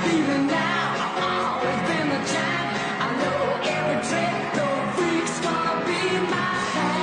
Even now, I've always been the giant. I know every trick, no freak's gonna be my hand.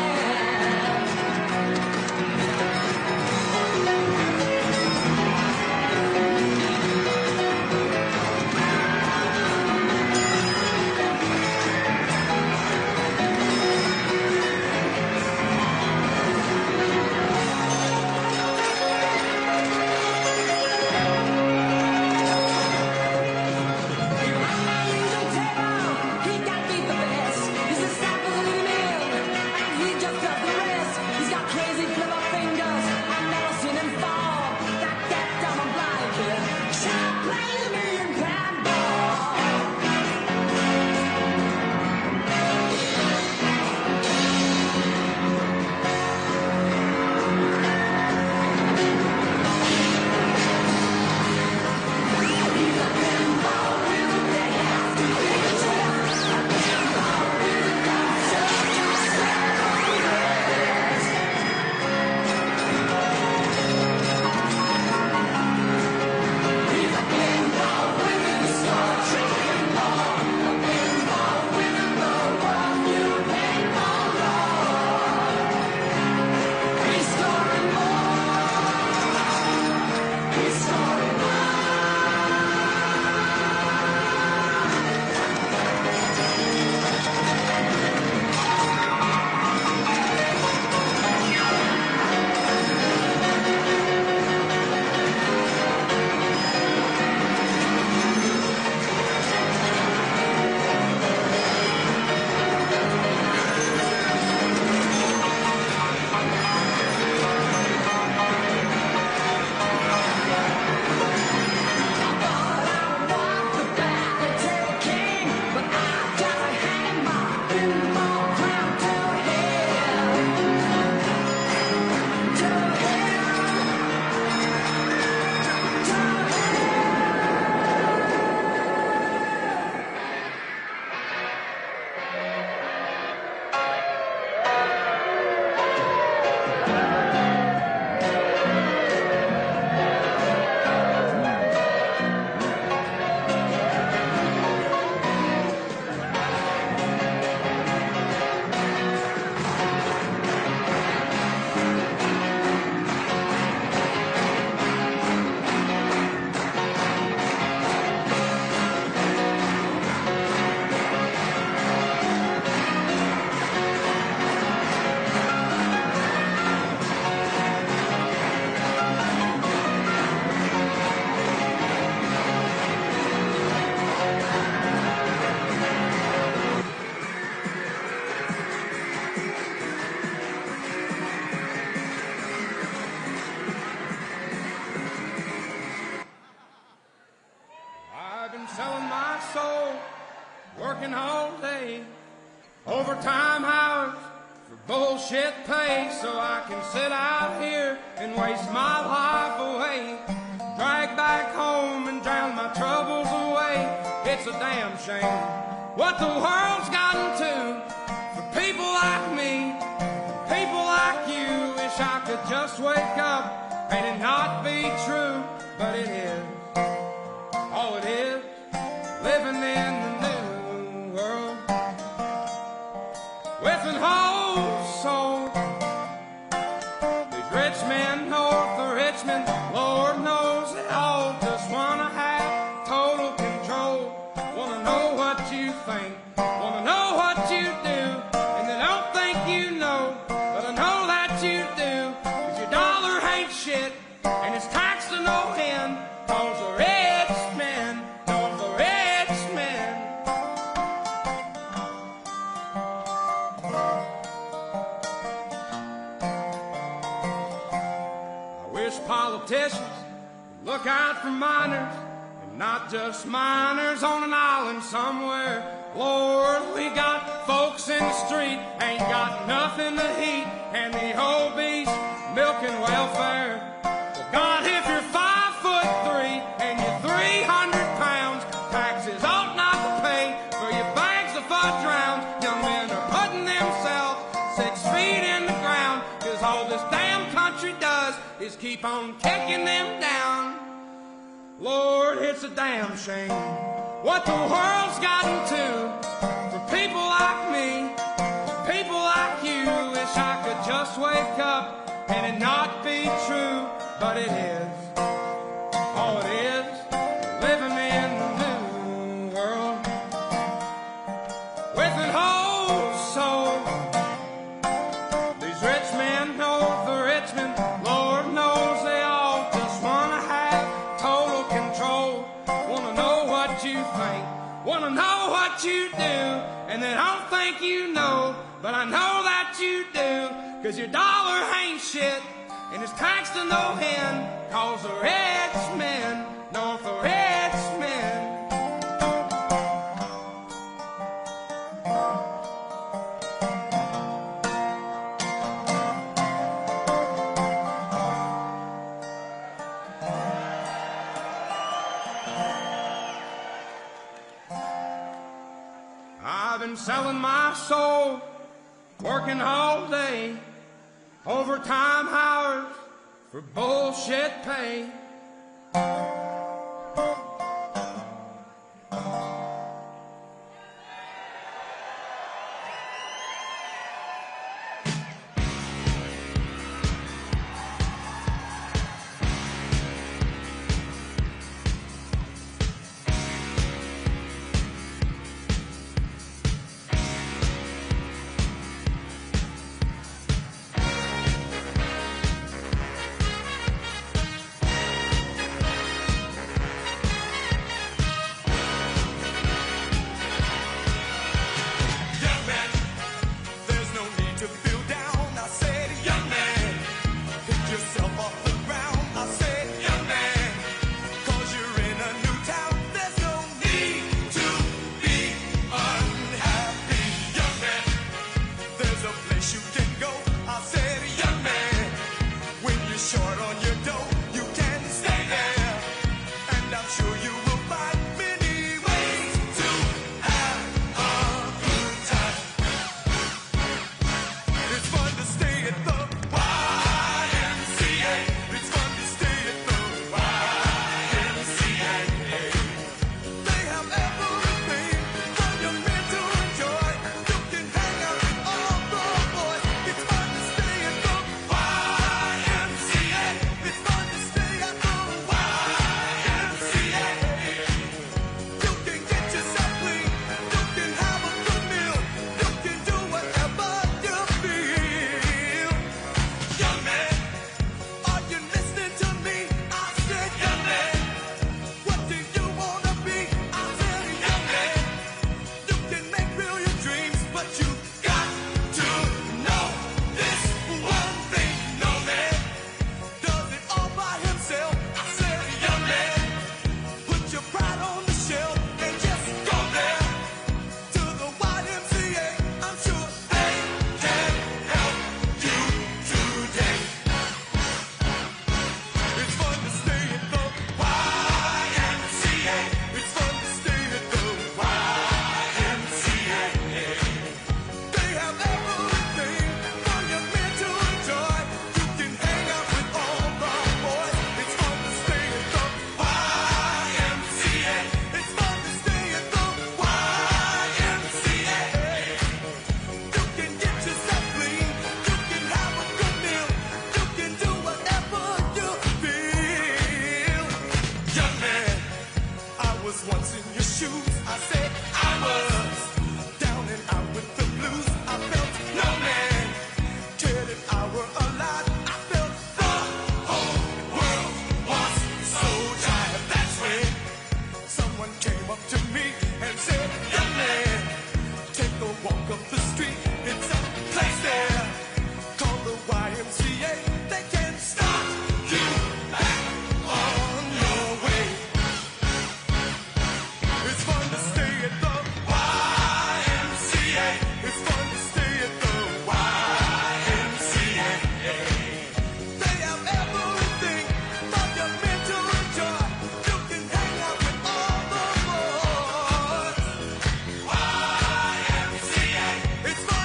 selling my soul, working all day, overtime hours for bullshit pay, so I can sit out here and waste my life away, drag back home and drown my troubles away. It's a damn shame what the world's gotten to for people like me, people like you. Wish I could just wake up and it not be true, but it is. Oh, it is living in the new world with an whole soul. These rich men north of Richmond, Lord knows they all just wanna have total control. Wanna know what you think, wanna know what you do, and they don't think you know, but I know that you do, 'cause your dollar ain't shit and it's taxed to no end, 'cause the rich men, the rich men. I wish politicians would look out for miners, and not just miners on an island somewhere. Lord, we got folks in the street, ain't got nothing to eat, and the obese milking welfare. Well, God, if you're 5'3" and you're 300 pounds, taxes ought not to pay for your bags of fudge rounds. Young men are putting themselves 6 feet in the ground, 'cause all this damn country does is keep on kicking them down. Lord, it's it's a damn shame what the world's gotten to for people like me, people like you. Wish I could just wake up and it not be true, but it is. All it is, living in the new world with an whole soul. These rich men know the rich men, Lord knows they all just wanna have total control. Wanna know what you think, wanna know what you do, and they don't think you know, but I know that you do. 'Cause your dollar ain't shit, and it's taxed to no end, 'cause the rich men know the rich men. I've been selling my soul, working all day, overtime hours for bullshit pay. It's fun.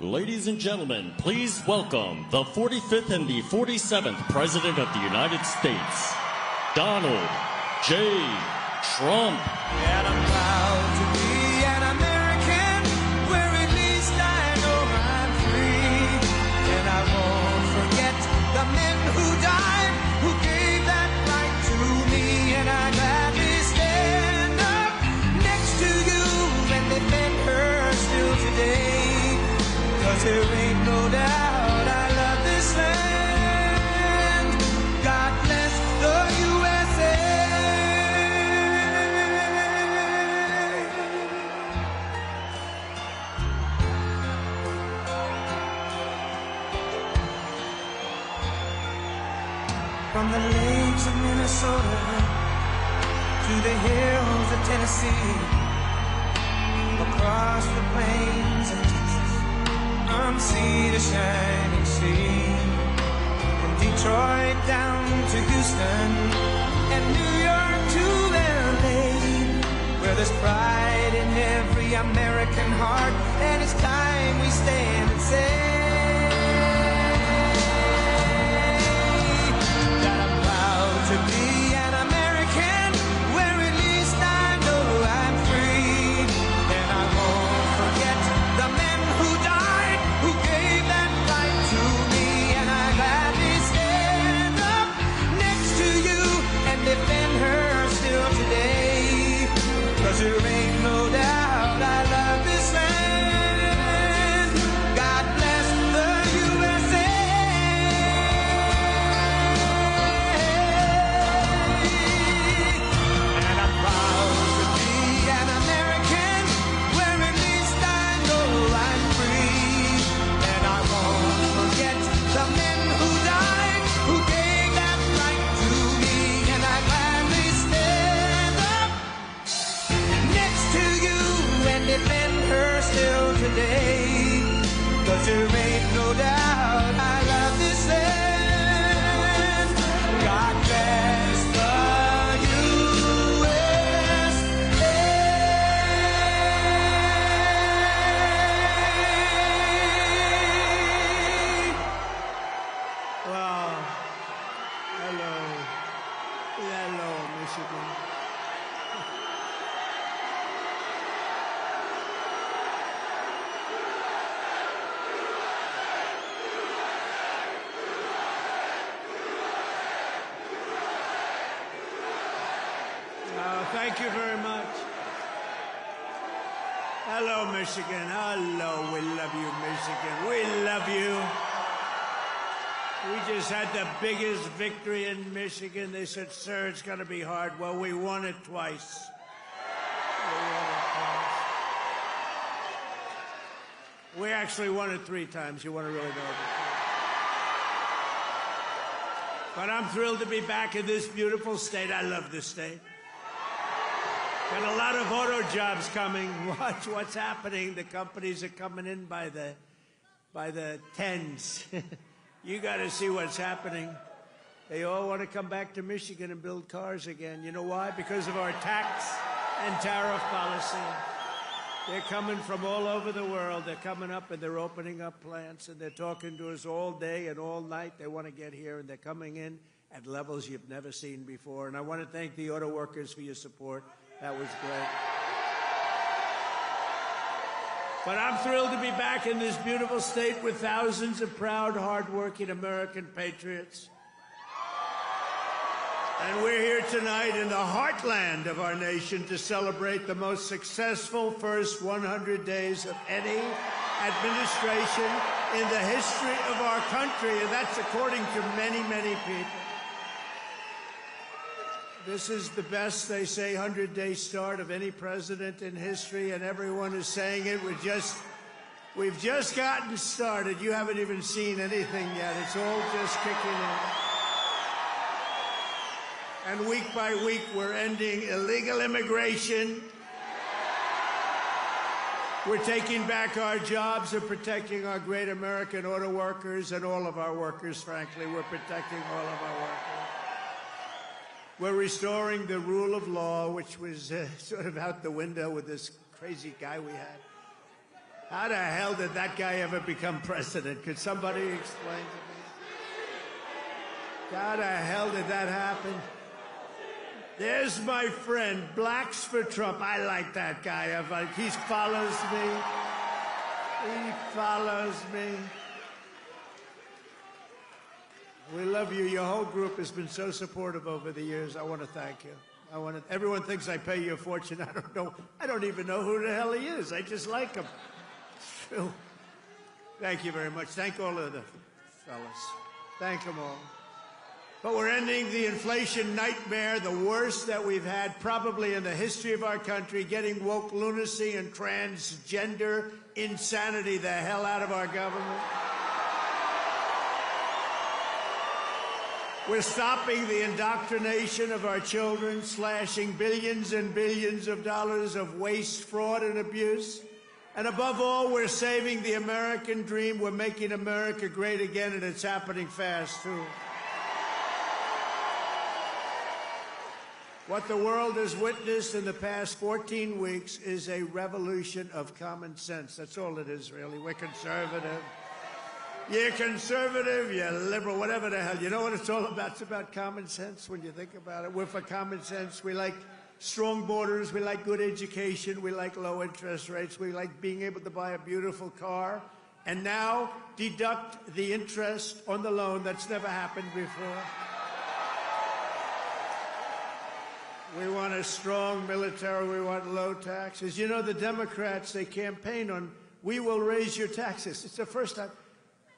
Ladies and gentlemen, please welcome the 45th and the 47th President of the United States, Donald J. Trump. And I'm proud to be an American, where at least I know I'm free. And I won't forget the men who died, who gave that right to me. And I gladly stand up next to you and defend her still today. 'Cause there ain't no doubt I love this land. God bless the USA. From the lakes of Minnesota to the hills of Tennessee, across the plains of Texas, from sea to shining sea, from Detroit down to Houston, and New York to LA, where there's pride in every American heart, and it's time we stand and say that I'm proud to be an American, where at least I know I'm free, and I won't forget the men who died, who gave that right to me. And I gladly stand up next to you and defend her still today. 'Cause there ain't no doubt I love this land. God bless the USA. And I'm proud to be an American, where at least I know I'm free. And I won't forget the men who died, who gave that right to me. And I gladly stand up next to you and defend her still today. 'Cause there ain't no doubt I love this land. God bless the USA. Wow. Hello. Hello, Michigan. Thank you very much. Hello, Michigan. Hello. We love you, Michigan. We love you. We just had the biggest victory in Michigan. They said, sir, it's going to be hard. Well, we won it twice. We won it twice. We actually won it 3 times. You want to really know it. But I'm thrilled to be back in this beautiful state. I love this state. Got a lot of auto jobs coming. Watch what's happening. The companies are coming in by the tens. You got to see what's happening. They all want to come back to Michigan and build cars again. You know why? Because of our tax and tariff policy. They're coming from all over the world. They're coming up and they're opening up plants and they're talking to us all day and all night. They want to get here and they're coming in at levels you've never seen before. And I want to thank the auto workers for your support. That was great. But I'm thrilled to be back in this beautiful state with thousands of proud, hardworking American patriots. And we're here tonight in the heartland of our nation to celebrate the most successful first 100 days of any administration in the history of our country. And that's according to many, many people. This is the best, they say, 100-day start of any president in history, and everyone is saying it. We've just gotten started. You haven't even seen anything yet. It's all just kicking in. And week by week, we're ending illegal immigration. We're taking back our jobs and protecting our great American auto workers and all of our workers, frankly. We're protecting all of our workers. We're restoring the rule of law, which was sort of out the window with this crazy guy we had. How the hell did that guy ever become president? Could somebody explain to me? How the hell did that happen? There's my friend, Blacks for Trump. I like that guy. He follows me. He follows me. We love you. Your whole group has been so supportive over the years. I want to thank you. Everyone thinks I pay you a fortune. I don't know. I don't even know who the hell he is. I just like him. True. Thank you very much. Thank all of the fellas. Thank them all. But we're ending the inflation nightmare, the worst that we've had probably in the history of our country, getting woke lunacy and transgender insanity the hell out of our government. We're stopping the indoctrination of our children, slashing billions and billions of dollars of waste, fraud, and abuse. And above all, we're saving the American dream. We're making America great again, and it's happening fast, too. What the world has witnessed in the past 14 weeks is a revolution of common sense. That's all it is, really. We're conservative. You're conservative, you're liberal, whatever the hell. You know what it's all about? It's about common sense when you think about it. We're for common sense. We like strong borders. We like good education. We like low interest rates. We like being able to buy a beautiful car. And now deduct the interest on the loan. That's never happened before. We want a strong military. We want low taxes. You know, the Democrats, they campaign on, we will raise your taxes. It's the first time.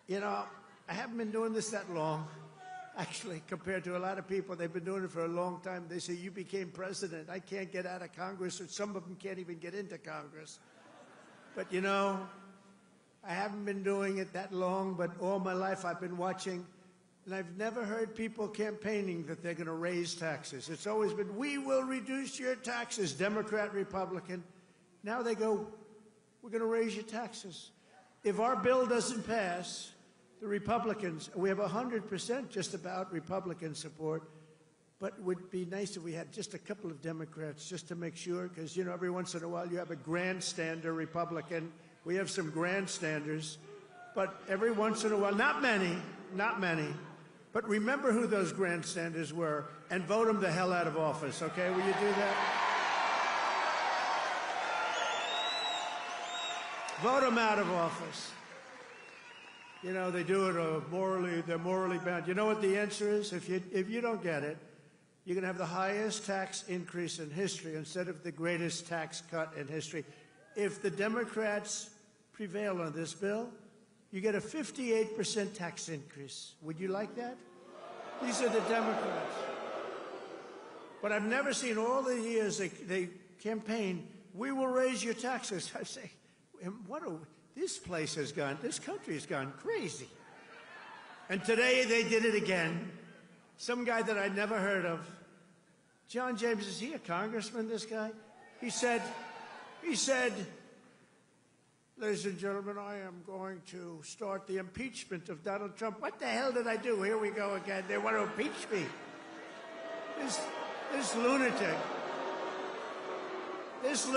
You know, I haven't been doing this that long, actually, compared to a lot of people. They've been doing it for a long time. They say, you became president. I can't get out of Congress, or some of them can't even get into Congress. But, you know, I haven't been doing it that long, but all my life I've been watching, and I've never heard people campaigning that they're going to raise taxes. It's always been, we will reduce your taxes, Democrat, Republican. Now they go, we're going to raise your taxes. If our bill doesn't pass, the Republicans, we have 100% just about Republican support, but it would be nice if we had just a couple of Democrats just to make sure, because, you know, every once in a while you have a grandstander Republican. We have some grandstanders, but every once in a while, not many, but remember who those grandstanders were and vote them the hell out of office, okay? Will you do that? Vote them out of office. You know, they do it they're morally bound. You know what the answer is? If you don't get it, you're going to have the highest tax increase in history instead of the greatest tax cut in history. If the Democrats prevail on this bill, you get a 58% tax increase. Would you like that? These are the Democrats. But I've never seen all the years they campaign, we will raise your taxes. I say, this country has gone crazy. And today they did it again. Some guy that I'd never heard of. John James, is he a congressman, this guy? He said, ladies and gentlemen, I am going to start the impeachment of Donald Trump. What the hell did I do? Here we go again. They want to impeach me. This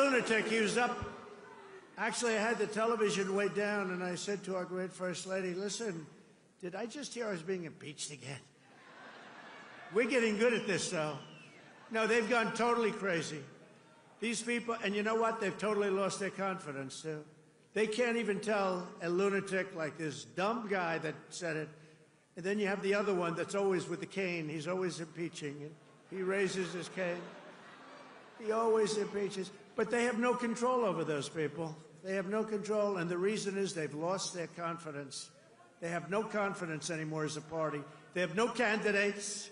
lunatic, he was up. Actually, I had the television way down, and I said to our great First Lady, listen, did I just hear I was being impeached again? We're getting good at this, though. No, they've gone totally crazy. These people, and you know what? They've totally lost their confidence, too. They can't even tell a lunatic like this dumb guy that said it. And then you have the other one that's always with the cane. He's always impeaching. He raises his cane. He always impeaches. But they have no control over those people. They have no control, and the reason is they've lost their confidence. They have no confidence anymore as a party. They have no candidates.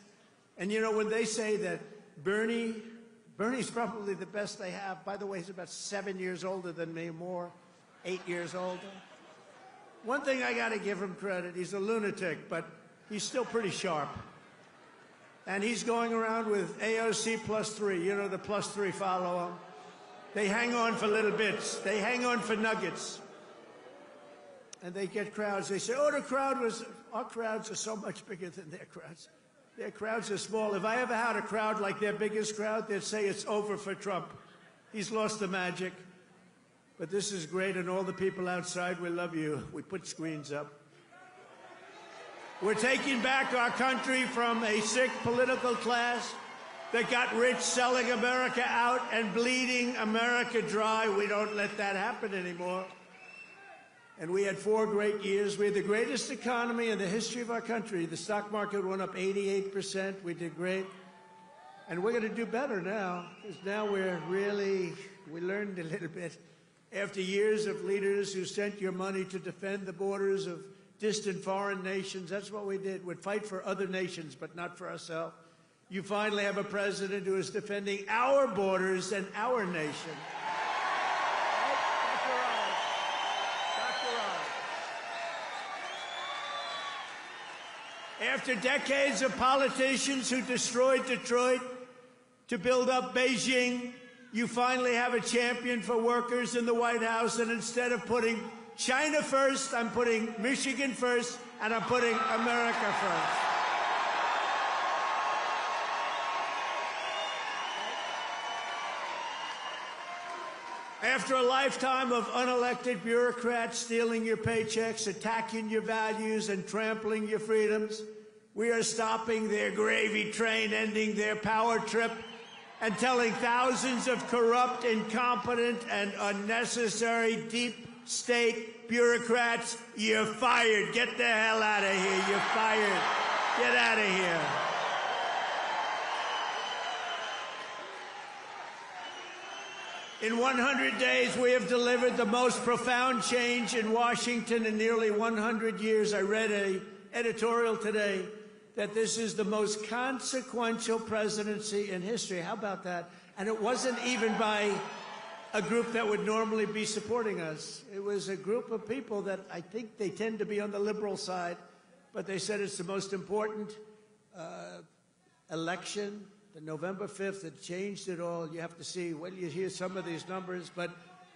And, you know, when they say that Bernie's probably the best they have. By the way, he's about 7 years older than me, more, 8 years older. One thing I got to give him credit, he's a lunatic, but he's still pretty sharp. And he's going around with AOC +3. You know, the +3 follow him. They hang on for little bits. They hang on for nuggets. And they get crowds. They say, oh, our crowds are so much bigger than their crowds. Their crowds are small. If I ever had a crowd like their biggest crowd, they'd say it's over for Trump. He's lost the magic. But this is great, and all the people outside, we love you. We put screens up. We're taking back our country from a sick political class that got rich selling America out and bleeding America dry. We don't let that happen anymore. And we had 4 great years. We had the greatest economy in the history of our country. The stock market went up 88%. We did great. And we're going to do better now, because now we learned a little bit. After years of leaders who sent your money to defend the borders of distant foreign nations, that's what we did. We'd fight for other nations, but not for ourselves. You finally have a president who is defending our borders and our nation. After decades of politicians who destroyed Detroit to build up Beijing, you finally have a champion for workers in the White House, and instead of putting China first, I'm putting Michigan first, and I'm putting America first. After a lifetime of unelected bureaucrats stealing your paychecks, attacking your values, and trampling your freedoms, we are stopping their gravy train, ending their power trip, and telling thousands of corrupt, incompetent, and unnecessary deep state bureaucrats, you're fired. Get the hell out of here. You're fired. Get out of here. In 100 days, we have delivered the most profound change in Washington in nearly 100 years. I read an editorial today that this is the most consequential presidency in history. How about that? And it wasn't even by a group that would normally be supporting us. It was a group of people that I think they tend to be on the liberal side, but they said it's the most important election. The November 5th, it changed it all. You have to see when you hear some of these numbers, but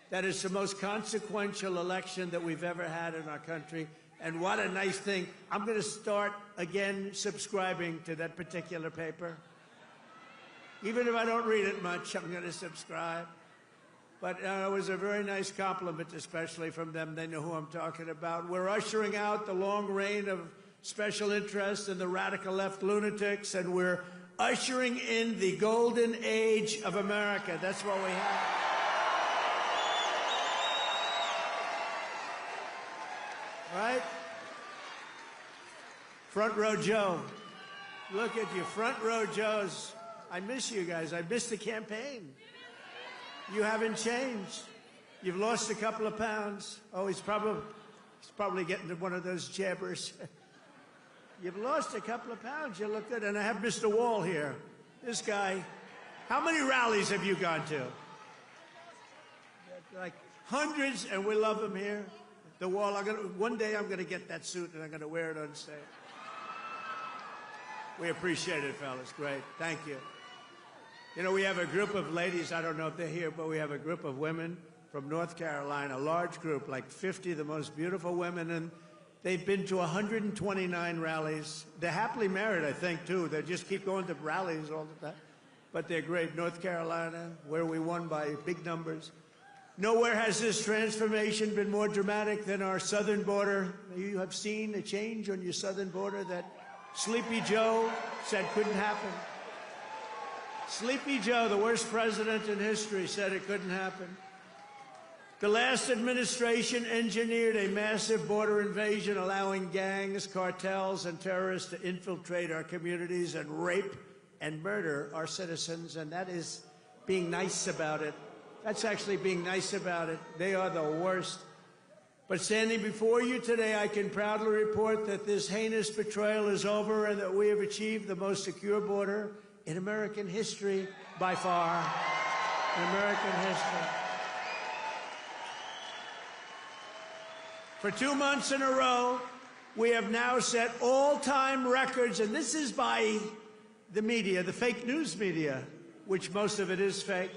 that is the most consequential election that we've ever had in our country. And what a nice thing. I'm going to start again subscribing to that particular paper. Even if I don't read it much, I'm going to subscribe. But it was a very nice compliment, especially from them. They know who I'm talking about. We're ushering out the long reign of special interests and the radical left lunatics, and we're ushering in the golden age of America. That's what we have. Right? Front row Joe. Look at you, front row Joes. I miss you guys. I miss the campaign. You haven't changed. You've lost a couple of pounds. Oh, he's probably getting to one of those jabbers. You've lost a couple of pounds. You look good. And I have Mr. Wall here. This guy. How many rallies have you gone to? Like hundreds, and we love him here. The Wall. One day I'm going to get that suit and I'm going to wear it on stage. We appreciate it, fellas. Great. Thank you. You know, we have a group of ladies, I don't know if they're here, but we have a group of women from North Carolina, a large group, like 50 of the most beautiful women, and they've been to 129 rallies. They're happily married, I think, too. They just keep going to rallies all the time. But they're great. North Carolina, where we won by big numbers. Nowhere has this transformation been more dramatic than our southern border. You have seen a change on your southern border that Sleepy Joe said couldn't happen. Sleepy Joe, the worst president in history, said it couldn't happen. The last administration engineered a massive border invasion, allowing gangs, cartels, and terrorists to infiltrate our communities and rape and murder our citizens, and that is being nice about it. That's actually being nice about it. They are the worst. But standing before you today, I can proudly report that this heinous betrayal is over and that we have achieved the most secure border in American history by far. In American history. For 2 months in a row, we have now set all-time records, and this is by the media, the fake news media, which most of it is fake.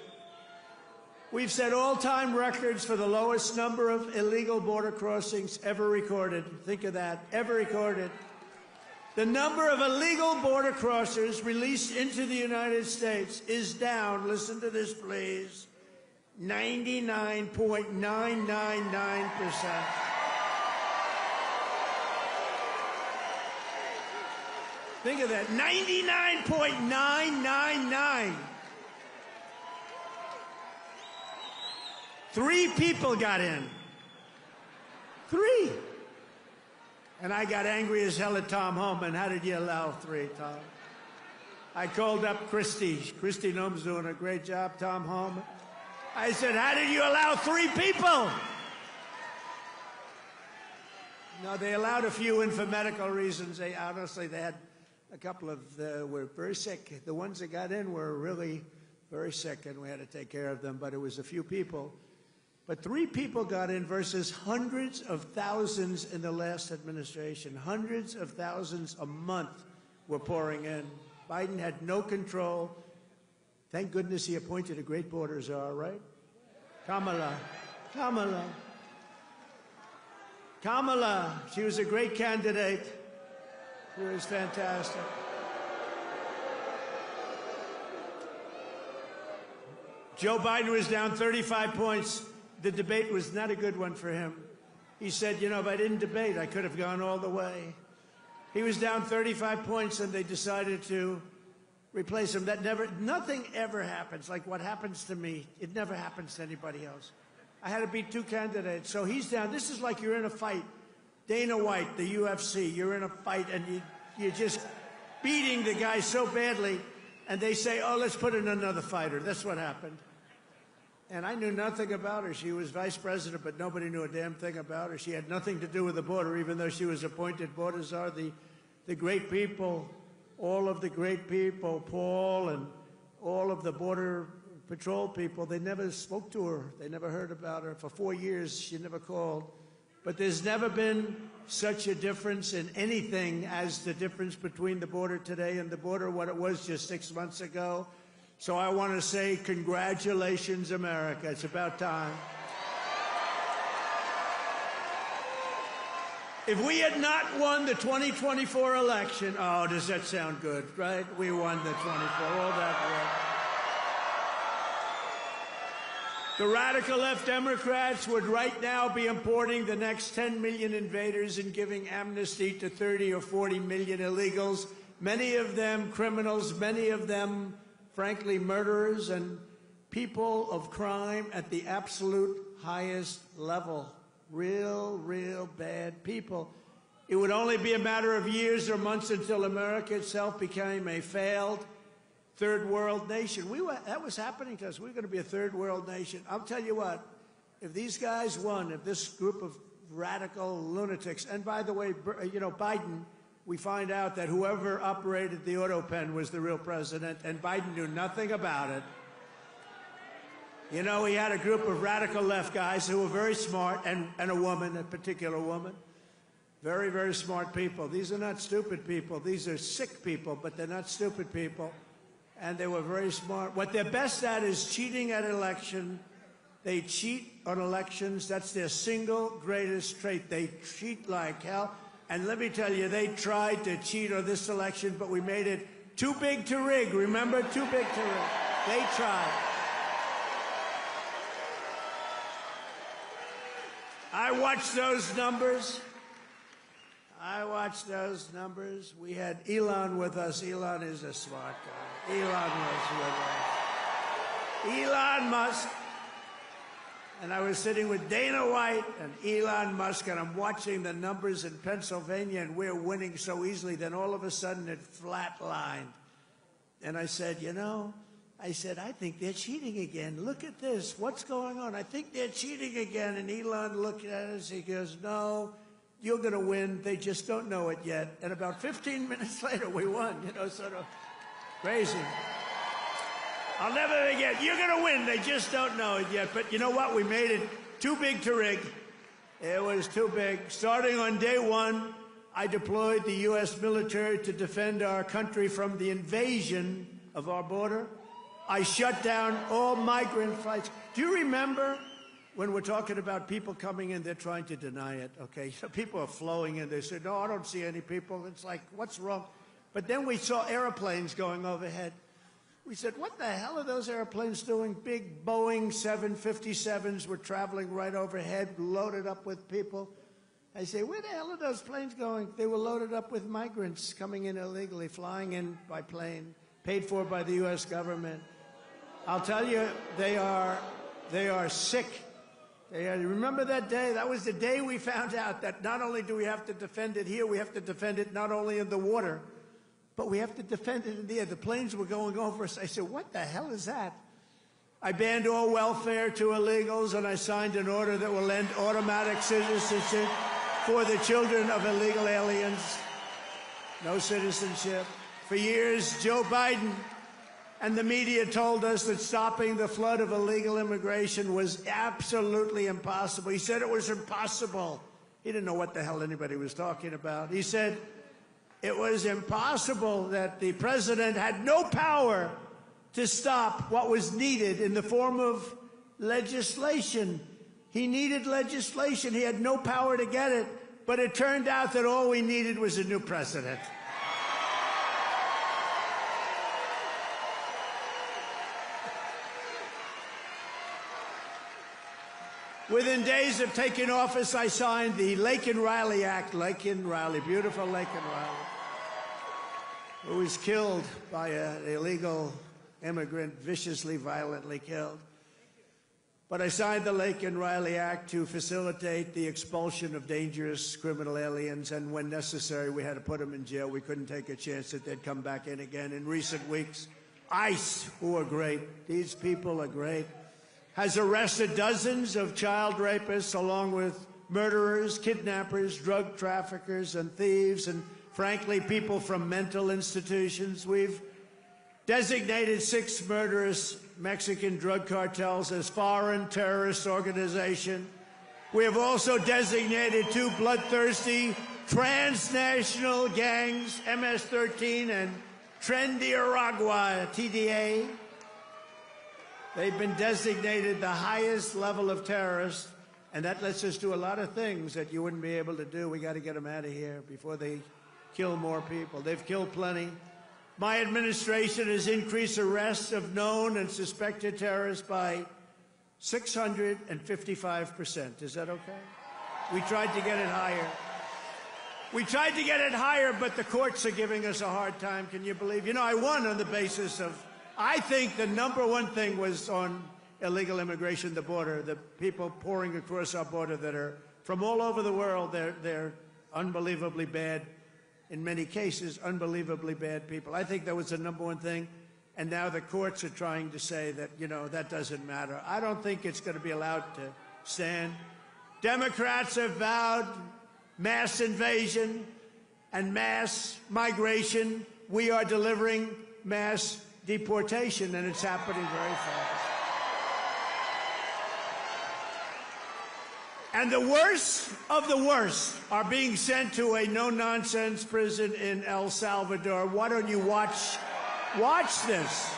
We've set all-time records for the lowest number of illegal border crossings ever recorded. Think of that, ever recorded. The number of illegal border crossers released into the United States is down, listen to this please, 99.999%. Think of that, 99.999. 3 people got in. 3. And I got angry as hell at Tom Homan. How did you allow 3, Tom? I called up Christy. Christy Noem's doing a great job, Tom Homan. I said, how did you allow 3 people? No, they allowed a few in for medical reasons. They honestly, they had a couple of, were very sick. The ones that got in were really very sick, and we had to take care of them, but it was a few people. But 3 people got in versus hundreds of thousands in the last administration. Hundreds of thousands a month were pouring in. Biden had no control. Thank goodness he appointed a great border czar, right? Kamala. She was a great candidate. She was fantastic. Joe Biden was down 35 points. The debate was not a good one for him. He said, you know, if I didn't debate, I could have gone all the way. He was down 35 points, and they decided to replace him. Nothing ever happens. Like what happens to me, it never happens to anybody else. I had to beat 2 candidates. So he's down. This is like you're in a fight. Dana White, the UFC, you're in a fight, and you're just beating the guy so badly, and they say, oh, let's put in another fighter. That's what happened. And I knew nothing about her. She was vice president, but nobody knew a damn thing about her. She had nothing to do with the border, even though she was appointed border czar. The great people, all of the great people, Paul and all of the border patrol people, they never spoke to her. They never heard about her. For 4 years, she never called. But there's never been such a difference in anything as the difference between the border today and the border what it was just 6 months ago. So I want to say congratulations, America. It's about time. If we had not won the 2024 election, oh, does that sound good, right? We won the 24, all that work. The radical left Democrats would right now be importing the next 10 million invaders and giving amnesty to 30 or 40 million illegals, many of them criminals, many of them, frankly, murderers and people of crime at the absolute highest level. Real bad people. It would only be a matter of years or months until America itself became a failed third world nation. That was happening to us. We were going to be a third world nation. I'll tell you what, if these guys won, if this group of radical lunatics, and by the way, you know, Biden, we find out that whoever operated the auto pen was the real president, and Biden knew nothing about it. You know, he had a group of radical left guys who were very smart, and a woman, a particular woman. Very, very smart people. These are not stupid people. These are sick people, but they're not stupid people. And they were very smart. What they're best at is cheating at election. They cheat on elections. That's their single greatest trait. They cheat like hell. And let me tell you, they tried to cheat on this election, but we made it too big to rig. Remember? Too big to rig. They tried. I watched those numbers. We had Elon with us. Elon is a smart guy. Elon was with us. Elon Musk. And I was sitting with Dana White and Elon Musk, and I'm watching the numbers in Pennsylvania, and we're winning so easily. Then all of a sudden it flatlined. And I said, you know, I think they're cheating again. Look at this. What's going on? I think they're cheating again. And Elon looked at us. He goes, no, you're going to win. They just don't know it yet. And about 15 minutes later, we won. You know, sort of crazy. I'll never forget. You're going to win. They just don't know it yet. But you know what? We made it too big to rig. It was too big. Starting on day one, I deployed the U.S. military to defend our country from the invasion of our border. I shut down all migrant flights. Do you remember when we're talking about people coming in, they're trying to deny it, okay? So people are flowing in. They say, no, I don't see any people. It's like, what's wrong? But then we saw airplanes going overhead. We said, what the hell are those airplanes doing? Big Boeing 757s were traveling right overhead, loaded up with people. I say, where the hell are those planes going? They were loaded up with migrants coming in illegally, flying in by plane, paid for by the U.S. government. I'll tell you, they are sick. Remember that day? That was the day we found out that not only do we have to defend it here, we have to defend it not only in the water, but we have to defend it in the air. The planes were going over us. I said, what the hell is that? I banned all welfare to illegals, and I signed an order that will end automatic citizenship for the children of illegal aliens. No citizenship. For years, Joe Biden and the media told us that stopping the flood of illegal immigration was absolutely impossible. He said it was impossible. He didn't know what the hell anybody was talking about. He said it was impossible, that the president had no power to stop what was needed in the form of legislation. He needed legislation. He had no power to get it. But it turned out that all we needed was a new president. Within days of taking office, I signed the Laken Riley Act. Laken Riley, beautiful Laken Riley, who was killed by an illegal immigrant, viciously, violently killed. But I signed the Laken Riley Act to facilitate the expulsion of dangerous criminal aliens, and when necessary, we had to put them in jail. We couldn't take a chance that they'd come back in again. In recent weeks, ICE, who are great, these people are great, has arrested dozens of child rapists along with murderers, kidnappers, drug traffickers, and thieves, and frankly, people from mental institutions. We've designated 6 murderous Mexican drug cartels as foreign terrorist organizations. We have also designated 2 bloodthirsty transnational gangs, MS-13 and Trendiaragua, TDA. They've been designated the highest level of terrorists, and that lets us do a lot of things that you wouldn't be able to do. We got to get them out of here before they kill more people. They've killed plenty. My administration has increased arrests of known and suspected terrorists by 655%. Is that okay? We tried to get it higher. We tried to get it higher, but the courts are giving us a hard time. Can you believe? You know, I won on the basis of, I think the #1 thing was on illegal immigration, the border, the people pouring across our border that are from all over the world. They're unbelievably bad. In many cases, unbelievably bad people. I think that was the #1 thing. And now the courts are trying to say that, you know, that doesn't matter. I don't think it's going to be allowed to stand. Democrats have vowed mass invasion and mass migration. We are delivering mass deportation, and it's happening very fast. And the worst of the worst are being sent to a no-nonsense prison in El Salvador. Why don't you watch this?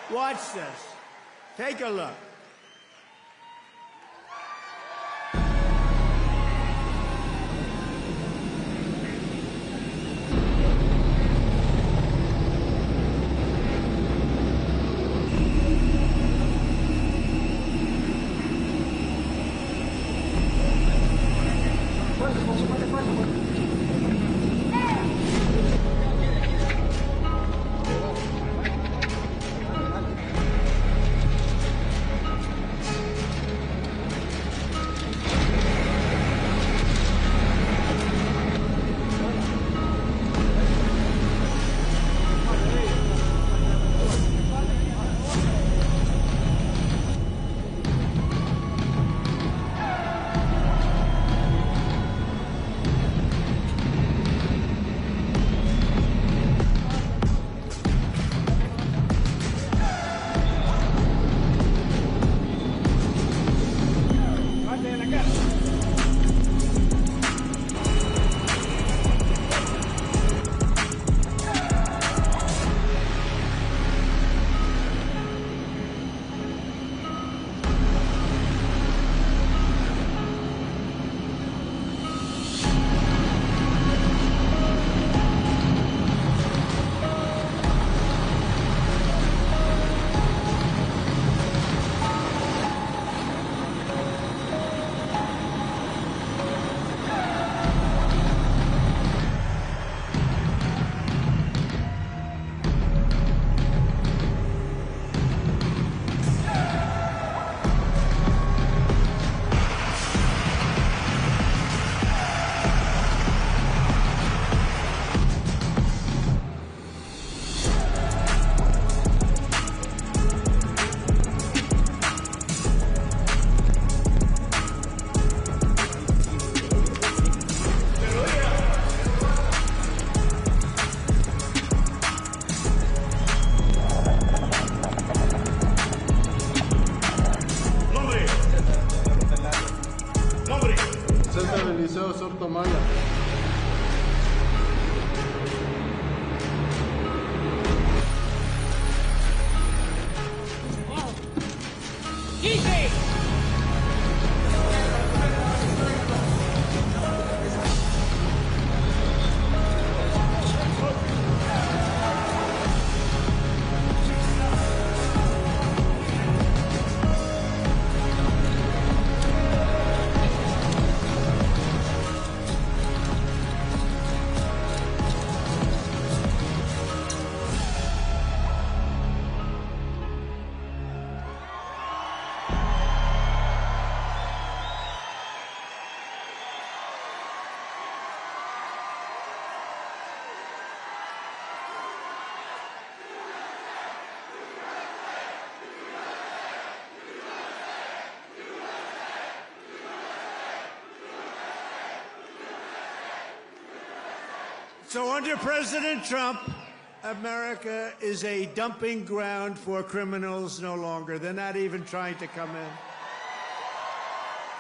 Watch this. Take a look. Leo Sotomaya. So under President Trump, America is a dumping ground for criminals no longer. They're not even trying to come in.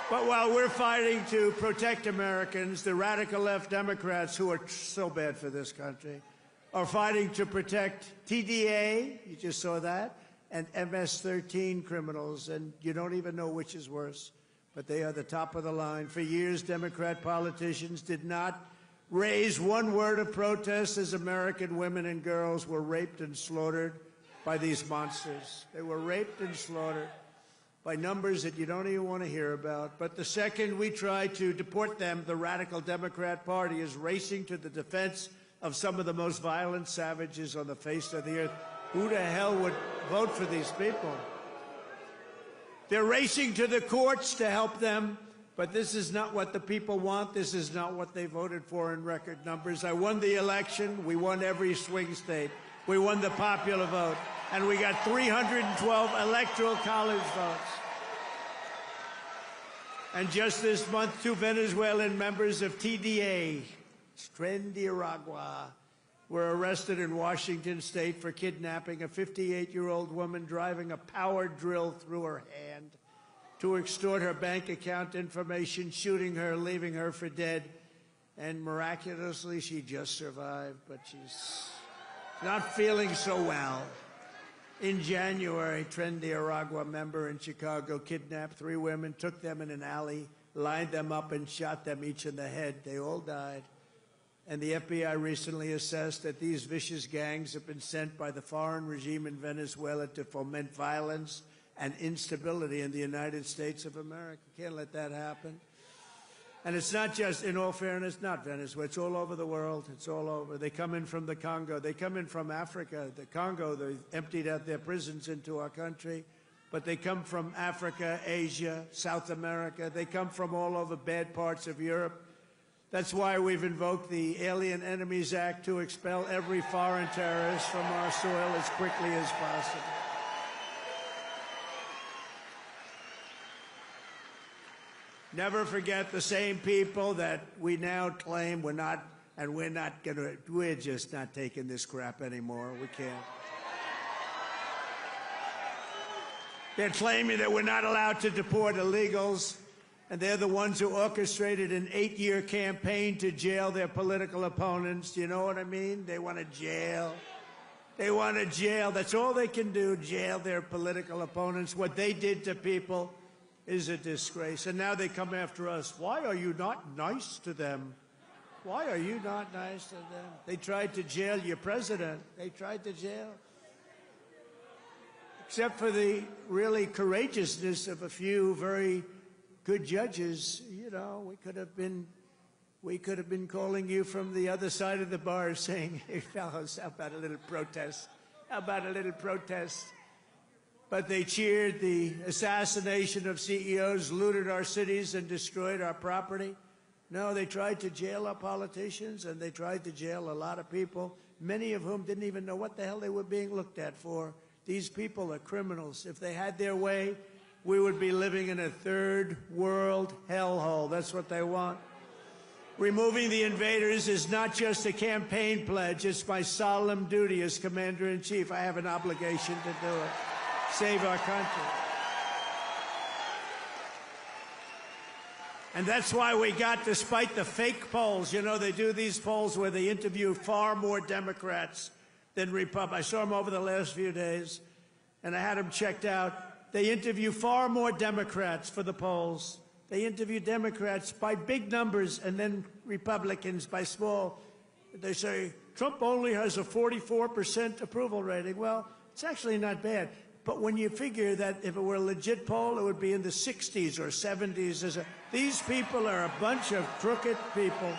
But while we're fighting to protect Americans, the radical left Democrats, who are so bad for this country, are fighting to protect TDA, you just saw that, and MS-13 criminals, and you don't even know which is worse, but they are the top of the line. For years, Democrat politicians did not raise one word of protest as American women and girls were raped and slaughtered by these monsters. They were raped and slaughtered by numbers that you don't even want to hear about. But the second we try to deport them, the radical Democrat Party is racing to the defense of some of the most violent savages on the face of the earth. Who the hell would vote for these people? They're racing to the courts to help them. But this is not what the people want. This is not what they voted for in record numbers. I won the election. We won every swing state. We won the popular vote. And we got 312 electoral college votes. And just this month, 2 Venezuelan members of TDA, Tren de Aragua, were arrested in Washington state for kidnapping a 58-year-old woman driving a power drill through her hand to extort her bank account information, shooting her, leaving her for dead. And miraculously, she just survived, but she's not feeling so well. In January, Tren de Aragua member in Chicago kidnapped 3 women, took them in an alley, lined them up, and shot them each in the head. They all died. And the FBI recently assessed that these vicious gangs have been sent by the foreign regime in Venezuela to foment violence and instability in the United States of America. Can't let that happen. And it's not just, in all fairness, not Venezuela. It's all over the world. It's all over. They come in from the Congo. They come in from Africa. The Congo, they emptied out their prisons into our country. But they come from Africa, Asia, South America. They come from all over bad parts of Europe. That's why we've invoked the Alien Enemies Act to expel every foreign terrorist from our soil as quickly as possible. Never forget the same people that we now claim we're just not taking this crap anymore. We can't. They're claiming that we're not allowed to deport illegals, and they're the ones who orchestrated an 8-year campaign to jail their political opponents. Do you know what I mean? They want to jail. They want to jail. That's all they can do, jail their political opponents. What they did to people is a disgrace. And now they come after us. Why are you not nice to them? Why are you not nice to them? They tried to jail your president. They tried to jail. Except for the really courageousness of a few very good judges, you know, we could have been calling you from the other side of the bar saying, hey, fellows, how about a little protest? How about a little protest? But they cheered the assassination of CEOs, looted our cities, and destroyed our property. No, they tried to jail our politicians, and they tried to jail a lot of people, many of whom didn't even know what the hell they were being looked at for. These people are criminals. If they had their way, we would be living in a third world hellhole. That's what they want. Removing the invaders is not just a campaign pledge. It's my solemn duty as Commander-in-Chief. I have an obligation to do it. Save our country. And that's why we got, despite the fake polls, you know, they do these polls where they interview far more Democrats than Republicans. I saw them over the last few days, and I had them checked out. They interview far more Democrats for the polls. They interview Democrats by big numbers and then Republicans by small. They say, Trump only has a 44% approval rating. Well, it's actually not bad. But when you figure that if it were a legit poll, it would be in the 60s or 70s. These people are a bunch of crooked people.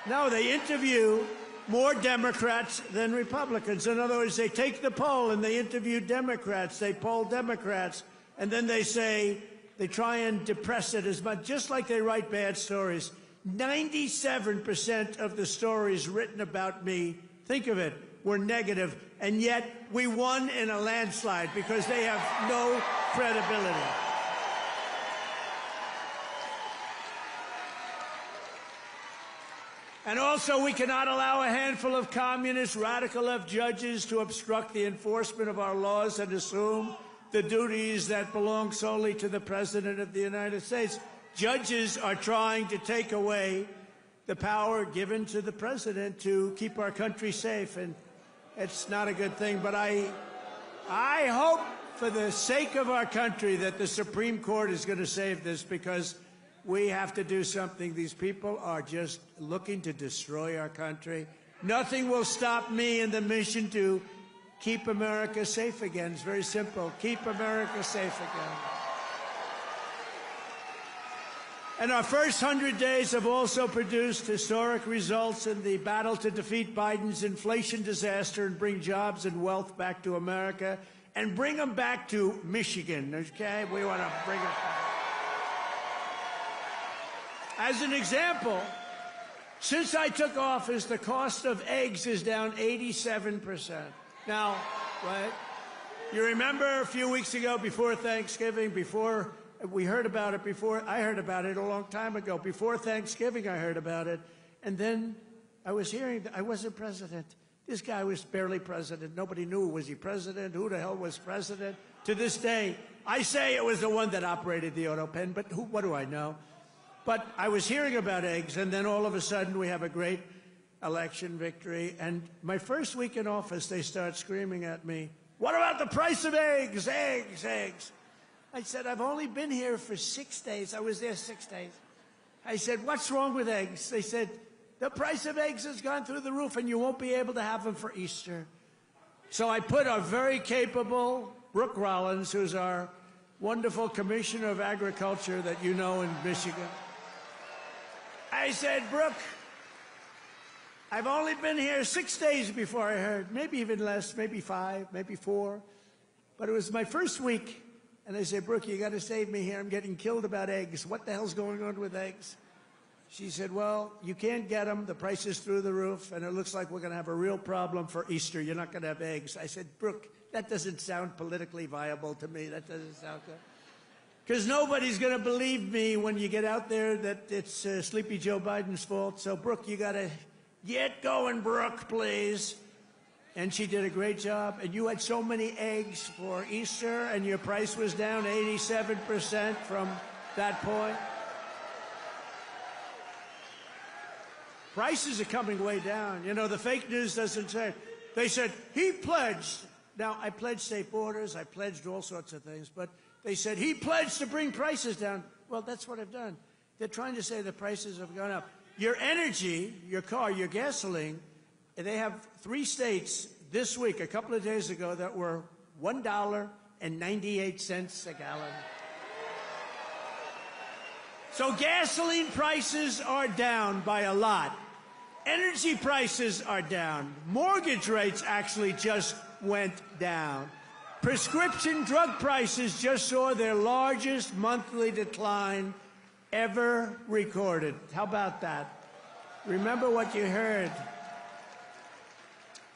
No, they interview more Democrats than Republicans. In other words, they take the poll and they interview Democrats. They poll Democrats. And then they say, they try and depress it as much, just like they write bad stories. 97% of the stories written about me, think of it, were negative, and yet we won in a landslide because they have no credibility. And also, we cannot allow a handful of communist radical left judges to obstruct the enforcement of our laws and assume the duties that belong solely to the President of the United States. Judges are trying to take away the power given to the President to keep our country safe, and it's not a good thing. But I hope, for the sake of our country, that the Supreme Court is going to save this, because we have to do something. These people are just looking to destroy our country. Nothing will stop me in the mission to keep America safe again. It's very simple. Keep America safe again. And our first 100 days have also produced historic results in the battle to defeat Biden's inflation disaster and bring jobs and wealth back to America, and bring them back to Michigan, okay? We want to bring it back. As an example, since I took office, the cost of eggs is down 87%. Now, right? You remember a few weeks ago, before Thanksgiving, before we heard about it, I heard about it a long time ago. Before Thanksgiving, I heard about it. And then I was hearing that I wasn't president. This guy was barely president. Nobody knew, was he president? Who the hell was president? To this day, I say it was the one that operated the auto pen, but what do I know? But I was hearing about eggs, and then all of a sudden we have a great election victory. And my first week in office, they start screaming at me, "What about the price of eggs? Eggs, eggs." I said, "I've only been here for 6 days. I was there 6 days." I said, "What's wrong with eggs?" They said, "The price of eggs has gone through the roof, and you won't be able to have them for Easter." So I put a very capable Brooke Rollins, who's our wonderful Commissioner of Agriculture that you know in Michigan. I said, "Brooke, I've only been here 6 days before I heard, maybe even less, maybe 5, maybe 4. But it was my first week. And I said, "Brooke, you got to save me here. I'm getting killed about eggs. What the hell's going on with eggs?" She said, "Well, you can't get them. The price is through the roof, and it looks like we're going to have a real problem for Easter. You're not going to have eggs." I said, "Brooke, that doesn't sound politically viable to me. That doesn't sound good. Because nobody's going to believe me when you get out there that it's Sleepy Joe Biden's fault. So, Brooke, you got to get going, Brooke, please." And she did a great job. And you had so many eggs for Easter, and your price was down 87% from that point. Prices are coming way down. You know, the fake news doesn't say. They said, he pledged. Now, I pledged safe borders. I pledged all sorts of things. But they said, he pledged to bring prices down. Well, that's what I've done. They're trying to say the prices have gone up. Your energy, your car, your gasoline, they have 3 states this week, a couple of days ago, that were $1.98 a gallon. So gasoline prices are down by a lot. Energy prices are down. Mortgage rates actually just went down. Prescription drug prices just saw their largest monthly decline ever recorded. How about that? Remember what you heard.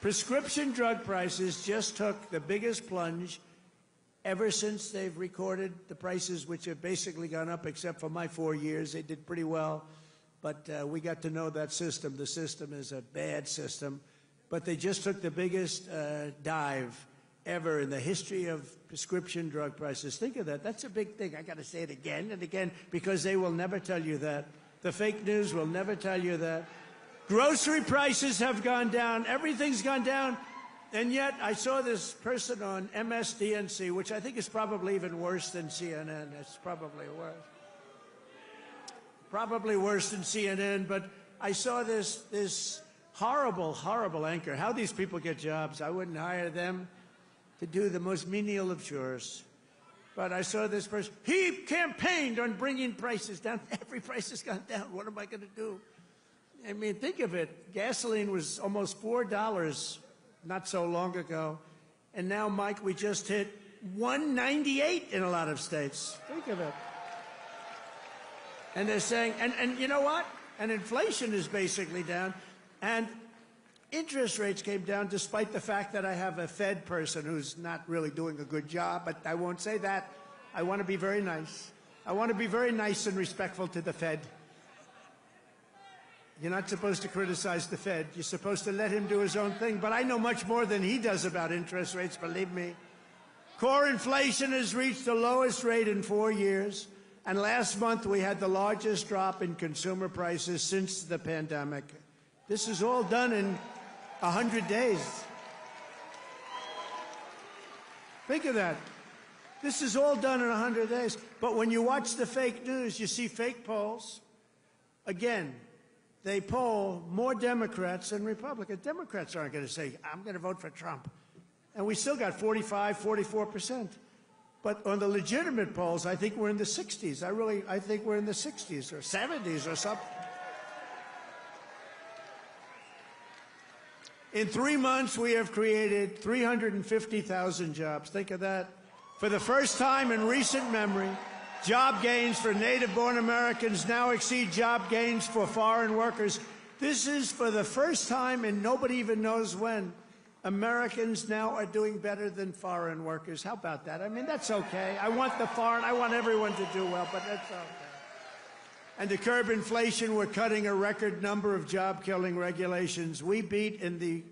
Prescription drug prices just took the biggest plunge ever since they've recorded the prices, which have basically gone up, except for my 4 years. They did pretty well, but we got to know that system. The system is a bad system, but they just took the biggest dive ever in the history of prescription drug prices. Think of that. That's a big thing. I got to say it again and again because they will never tell you that. The fake news will never tell you that. Grocery prices have gone down. Everything's gone down. And yet I saw this person on MSDNC, which I think is probably even worse than CNN. It's probably worse. Probably worse than CNN, but I saw this horrible, horrible anchor. How these people get jobs. I wouldn't hire them to do the most menial of chores. But I saw this person. He campaigned on bringing prices down. Every price has gone down. What am I going to do? I mean, think of it. Gasoline was almost $4 not so long ago. And now, Mike, we just hit $1.98 in a lot of states. Think of it. And they're saying, and you know what? And inflation is basically down. And interest rates came down despite the fact that I have a Fed person who's not really doing a good job, but I won't say that. I want to be very nice. I want to be very nice and respectful to the Fed. You're not supposed to criticize the Fed. You're supposed to let him do his own thing. But I know much more than he does about interest rates, believe me. Core inflation has reached the lowest rate in 4 years. And last month, we had the largest drop in consumer prices since the pandemic. This is all done in 100 days. Think of that. This is all done in 100 days. But when you watch the fake news, you see fake polls. Again, they poll more Democrats than Republicans. Democrats aren't going to say, I'm going to vote for Trump. And we still got 45, 44%. But on the legitimate polls, I think we're in the 60s. I think we're in the 60s or 70s or something. In 3 months, we have created 350,000 jobs. Think of that. For the first time in recent memory, job gains for native-born Americans now exceed job gains for foreign workers. This is for the first time, and nobody even knows when, Americans now are doing better than foreign workers. How about that? I mean, that's okay. I want everyone to do well, but that's okay. And to curb inflation, we're cutting a record number of job-killing regulations. We beat in the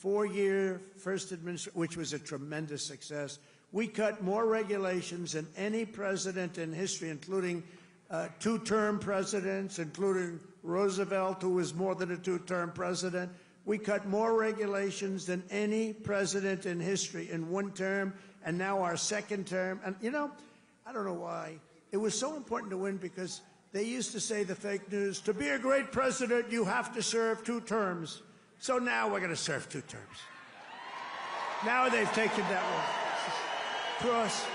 4-year first administration, which was a tremendous success. We cut more regulations than any president in history, including 2-term presidents, including Roosevelt, who was more than a 2-term president. We cut more regulations than any president in history in 1 term, and now our 2nd term. And, you know, I don't know why. It was so important to win because they used to say, the fake news, to be a great president, you have to serve 2 terms. So now we're going to serve 2 terms. Now they've taken that one. Cross.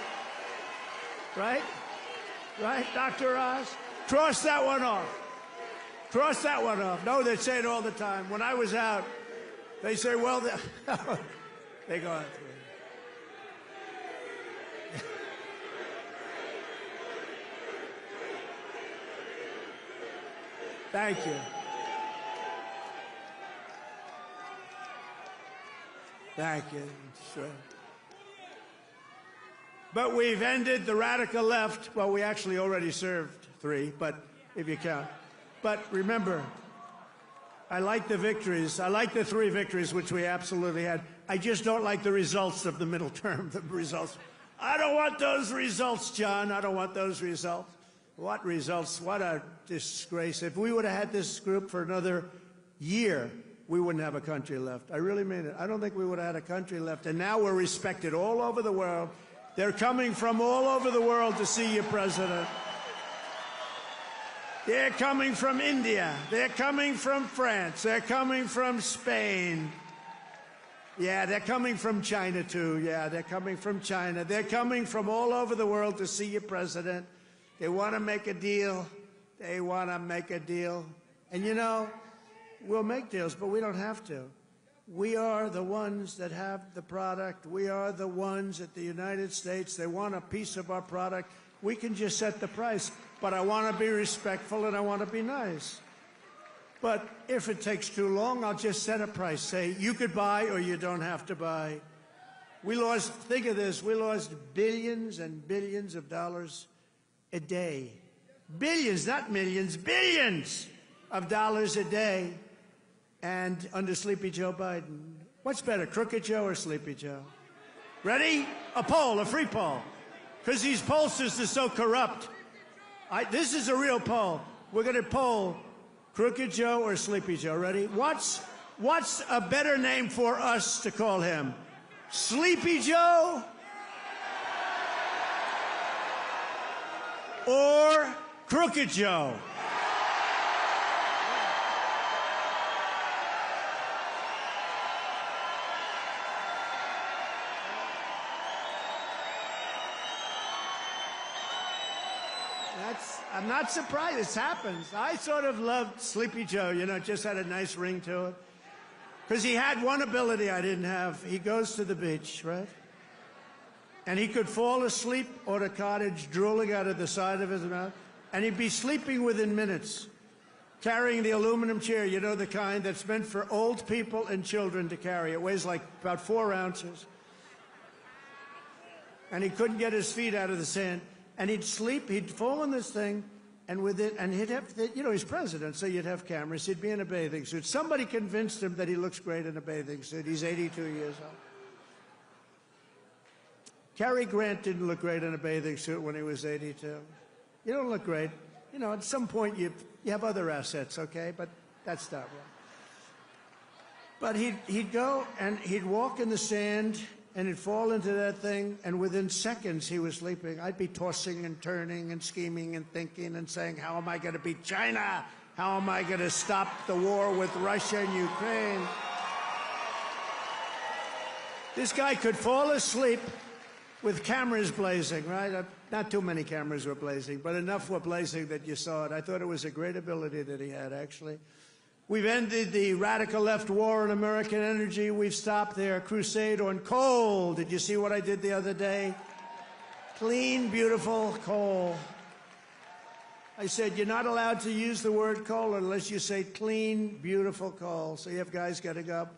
Right? Right, Dr. Oz? Cross that one off. Cross that one off. No, they say it all the time. When I was out, they say, well, they go out through. Thank you. Thank you. Sure. But we've ended the radical left. Well, we actually already served 3, but if you count. But remember, I like the victories. I like the 3 victories, which we absolutely had. I just don't like the results of the middle term, the results. I don't want those results, John. I don't want those results. What results? What a disgrace. If we would have had this group for another year, we wouldn't have a country left. I really mean it. I don't think we would have had a country left. And now we're respected all over the world. They're coming from all over the world to see you, President. They're coming from India. They're coming from France. They're coming from Spain. Yeah, they're coming from China, too. Yeah, they're coming from China. They're coming from all over the world to see you, President. They want to make a deal. They want to make a deal. And, you know, we'll make deals, but we don't have to. We are the ones that have the product. We are the ones at the United States. They want a piece of our product. We can just set the price. But I want to be respectful and I want to be nice. But if it takes too long, I'll just set a price. Say, you could buy or you don't have to buy. We lost, think of this, we lost billions and billions of dollars a day. Billions, not millions, billions of dollars a day. And under Sleepy Joe Biden. What's better, Crooked Joe or Sleepy Joe? Ready? A poll, a free poll. Because these pollsters are so corrupt. This is a real poll. We're going to poll Crooked Joe or Sleepy Joe. Ready? What's a better name for us to call him? Sleepy Joe or Crooked Joe? I'm not surprised. This happens. I sort of loved Sleepy Joe, you know, it just had a nice ring to it. Because he had one ability I didn't have. He goes to the beach, right? And he could fall asleep on a cottage, drooling out of the side of his mouth, and he'd be sleeping within minutes, carrying the aluminum chair, you know, the kind that's meant for old people and children to carry. It weighs like about 4 ounces. And he couldn't get his feet out of the sand. And he'd sleep, he'd fall in this thing, and with it, and he'd have, you know, he's president, so you'd have cameras. He'd be in a bathing suit. Somebody convinced him that he looks great in a bathing suit. He's 82 years old. Cary Grant didn't look great in a bathing suit when he was 82. You don't look great. You know, at some point you have other assets, okay? But that's not right. But he'd go and he'd walk in the sand, and he'd fall into that thing, and within seconds he was sleeping. I'd be tossing and turning and scheming and thinking and saying, how am I going to beat China? How am I going to stop the war with Russia and Ukraine? This guy could fall asleep with cameras blazing, right? Not too many cameras were blazing, but enough were blazing that you saw it. I thought it was a great ability that he had, actually. We've ended the radical left war on American energy. We've stopped their crusade on coal. Did you see what I did the other day? Clean, beautiful coal. I said, you're not allowed to use the word coal unless you say clean, beautiful coal. So you have guys getting up,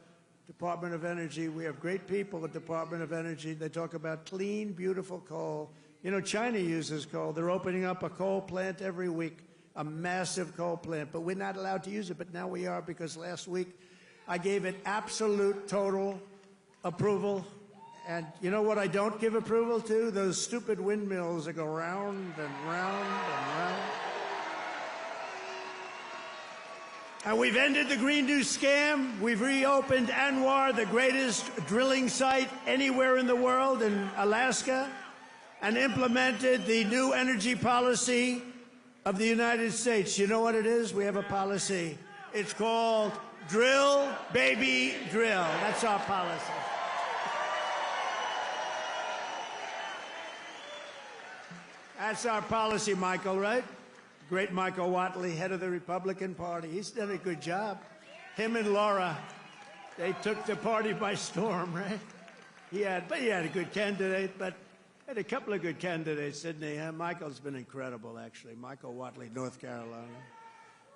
Department of Energy. We have great people at Department of Energy. They talk about clean, beautiful coal. You know, China uses coal. They're opening up a coal plant every week. A massive coal plant, but we're not allowed to use it, but now we are, because last week I gave it absolute, total approval. And you know what I don't give approval to? Those stupid windmills that go round and round and round. And we've ended the Green New scam. We've reopened ANWR, the greatest drilling site anywhere in the world, in Alaska, and implemented the new energy policy of the United States. You know what it is? We have a policy. It's called Drill, Baby, Drill. That's our policy. That's our policy, Michael, right? Great Michael Whatley, head of the Republican Party. He's done a good job. Him and Laura, they took the party by storm, right? He had a good candidate, but had a couple of good candidates, didn't he? Michael's been incredible, actually. Michael Whatley, North Carolina.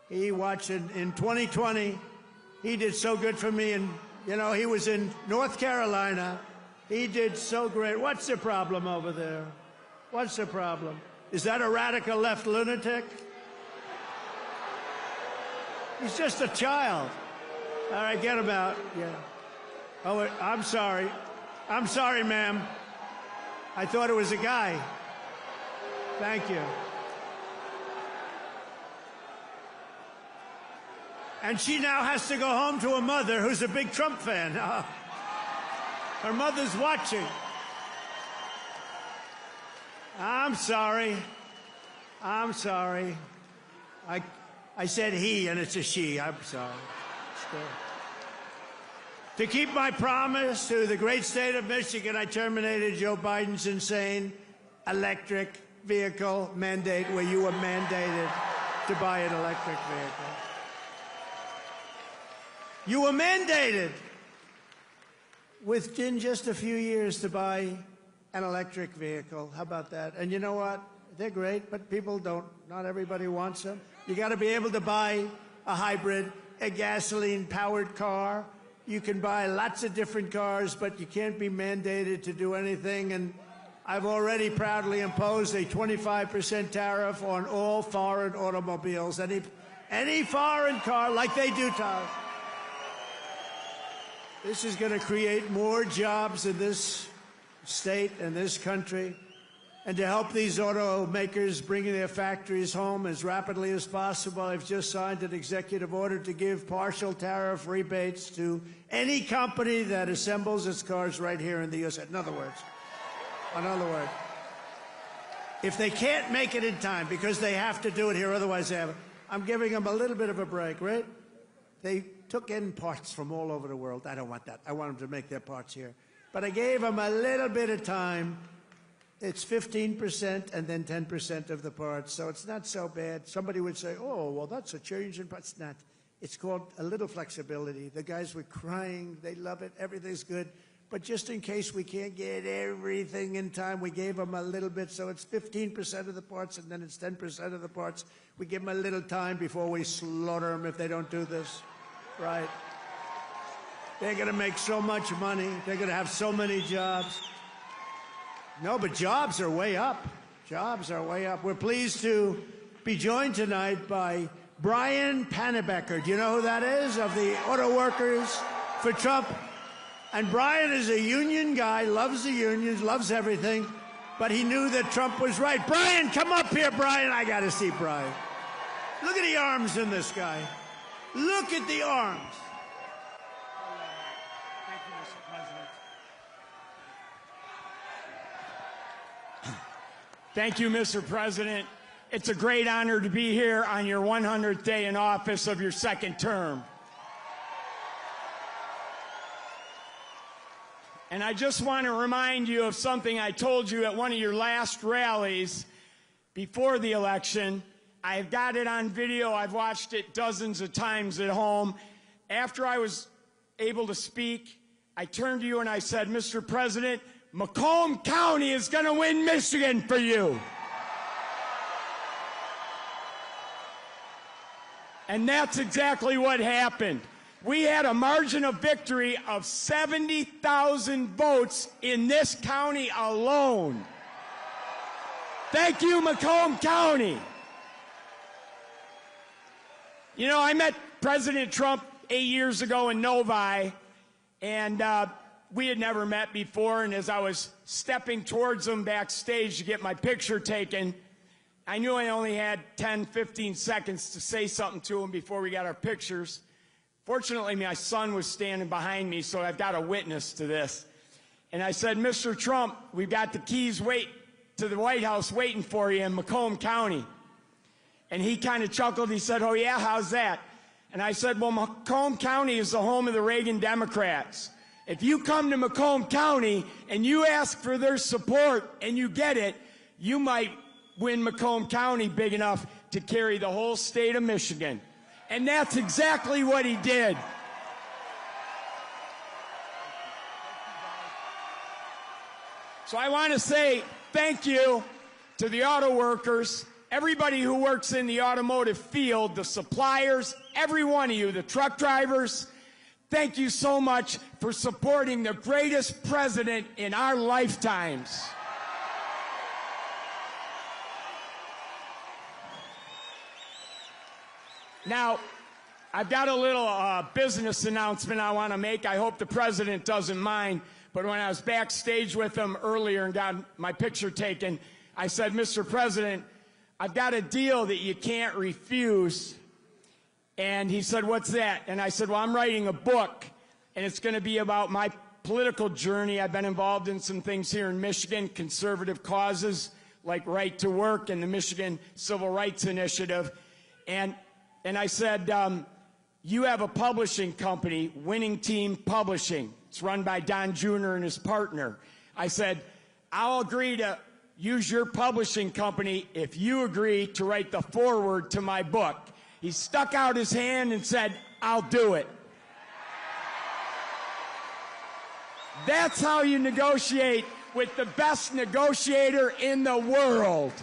He watched in 2020. He did so good for me, and you know, he was in North Carolina. He did so great. What's the problem over there? What's the problem? Is that a radical left lunatic? He's just a child. All right, get him out. Yeah. Oh, I'm sorry. I'm sorry, ma'am. I thought it was a guy. Thank you. And she now has to go home to a mother who's a big Trump fan. Her mother's watching. I'm sorry. I'm sorry. I said he, and it's a she. I'm sorry. To keep my promise to the great state of Michigan, I terminated Joe Biden's insane electric vehicle mandate, where you were mandated to buy an electric vehicle. You were mandated within just a few years to buy an electric vehicle. How about that? And you know what? They're great, but people don't. Not everybody wants them. You got to be able to buy a hybrid, a gasoline-powered car. You can buy lots of different cars, but you can't be mandated to do anything. And I've already proudly imposed a 25% tariff on all foreign automobiles. Any foreign car, like they do to us. This is going to create more jobs in this state and this country, and to help these automakers bring their factories home as rapidly as possible, I've just signed an executive order to give partial tariff rebates to any company that assembles its cars right here in the U.S. In other words, if they can't make it in time because they have to do it here, otherwise they have it, I'm giving them a little bit of a break, right? They took in parts from all over the world. I don't want that. I want them to make their parts here. But I gave them a little bit of time. It's 15% and then 10% of the parts, so it's not so bad. Somebody would say, oh, well, that's a change in parts. It's not. It's called a little flexibility. The guys were crying. They love it. Everything's good. But just in case we can't get everything in time, we gave them a little bit. So it's 15% of the parts, and then it's 10% of the parts. We give them a little time before we slaughter them if they don't do this. Right. They're going to make so much money. They're going to have so many jobs. No, but jobs are way up. Jobs are way up. We're pleased to be joined tonight by Brian Panebecker. Do you know who that is? Of the Auto Workers for Trump. And Brian is a union guy, loves the unions, loves everything, but he knew that Trump was right. Brian, come up here, Brian. I got to see Brian. Look at the arms in this guy. Look at the arms. Thank you, Mr. President. Thank you, Mr. President. It's a great honor to be here on your 100th day in office of your second term. And I just want to remind you of something I told you at one of your last rallies before the election. I've got it on video. I've watched it dozens of times at home. After I was able to speak, I turned to you and I said, Mr. President, Macomb County is going to win Michigan for you. And that's exactly what happened. We had a margin of victory of 70,000 votes in this county alone. Thank you, Macomb County. You know, I met President Trump 8 years ago in Novi, and we had never met before, and as I was stepping towards him backstage to get my picture taken, I knew I only had 10, 15 seconds to say something to him before we got our pictures. Fortunately, my son was standing behind me, so I've got a witness to this. And I said, Mr. Trump, we've got the keys to the White House waiting for you in Macomb County. And he kind of chuckled. He said, oh, yeah, how's that? And I said, well, Macomb County is the home of the Reagan Democrats. If you come to Macomb County and you ask for their support and you get it, you might win Macomb County big enough to carry the whole state of Michigan. And that's exactly what he did. So I want to say thank you to the auto workers, everybody who works in the automotive field, the suppliers, every one of you, the truck drivers. Thank you so much for supporting the greatest president in our lifetimes. Now, I've got a little business announcement I want to make. I hope the president doesn't mind. But when I was backstage with him earlier and got my picture taken, I said, Mr. President, I've got a deal that you can't refuse. And he said, what's that? And I said, well, I'm writing a book, and it's going to be about my political journey. I've been involved in some things here in Michigan, conservative causes like right to work and the Michigan Civil Rights Initiative. And I said, you have a publishing company, Winning Team Publishing. It's run by Don Jr. and his partner. I said, I'll agree to use your publishing company if you agree to write the foreword to my book. He stuck out his hand and said, I'll do it. That's how you negotiate with the best negotiator in the world.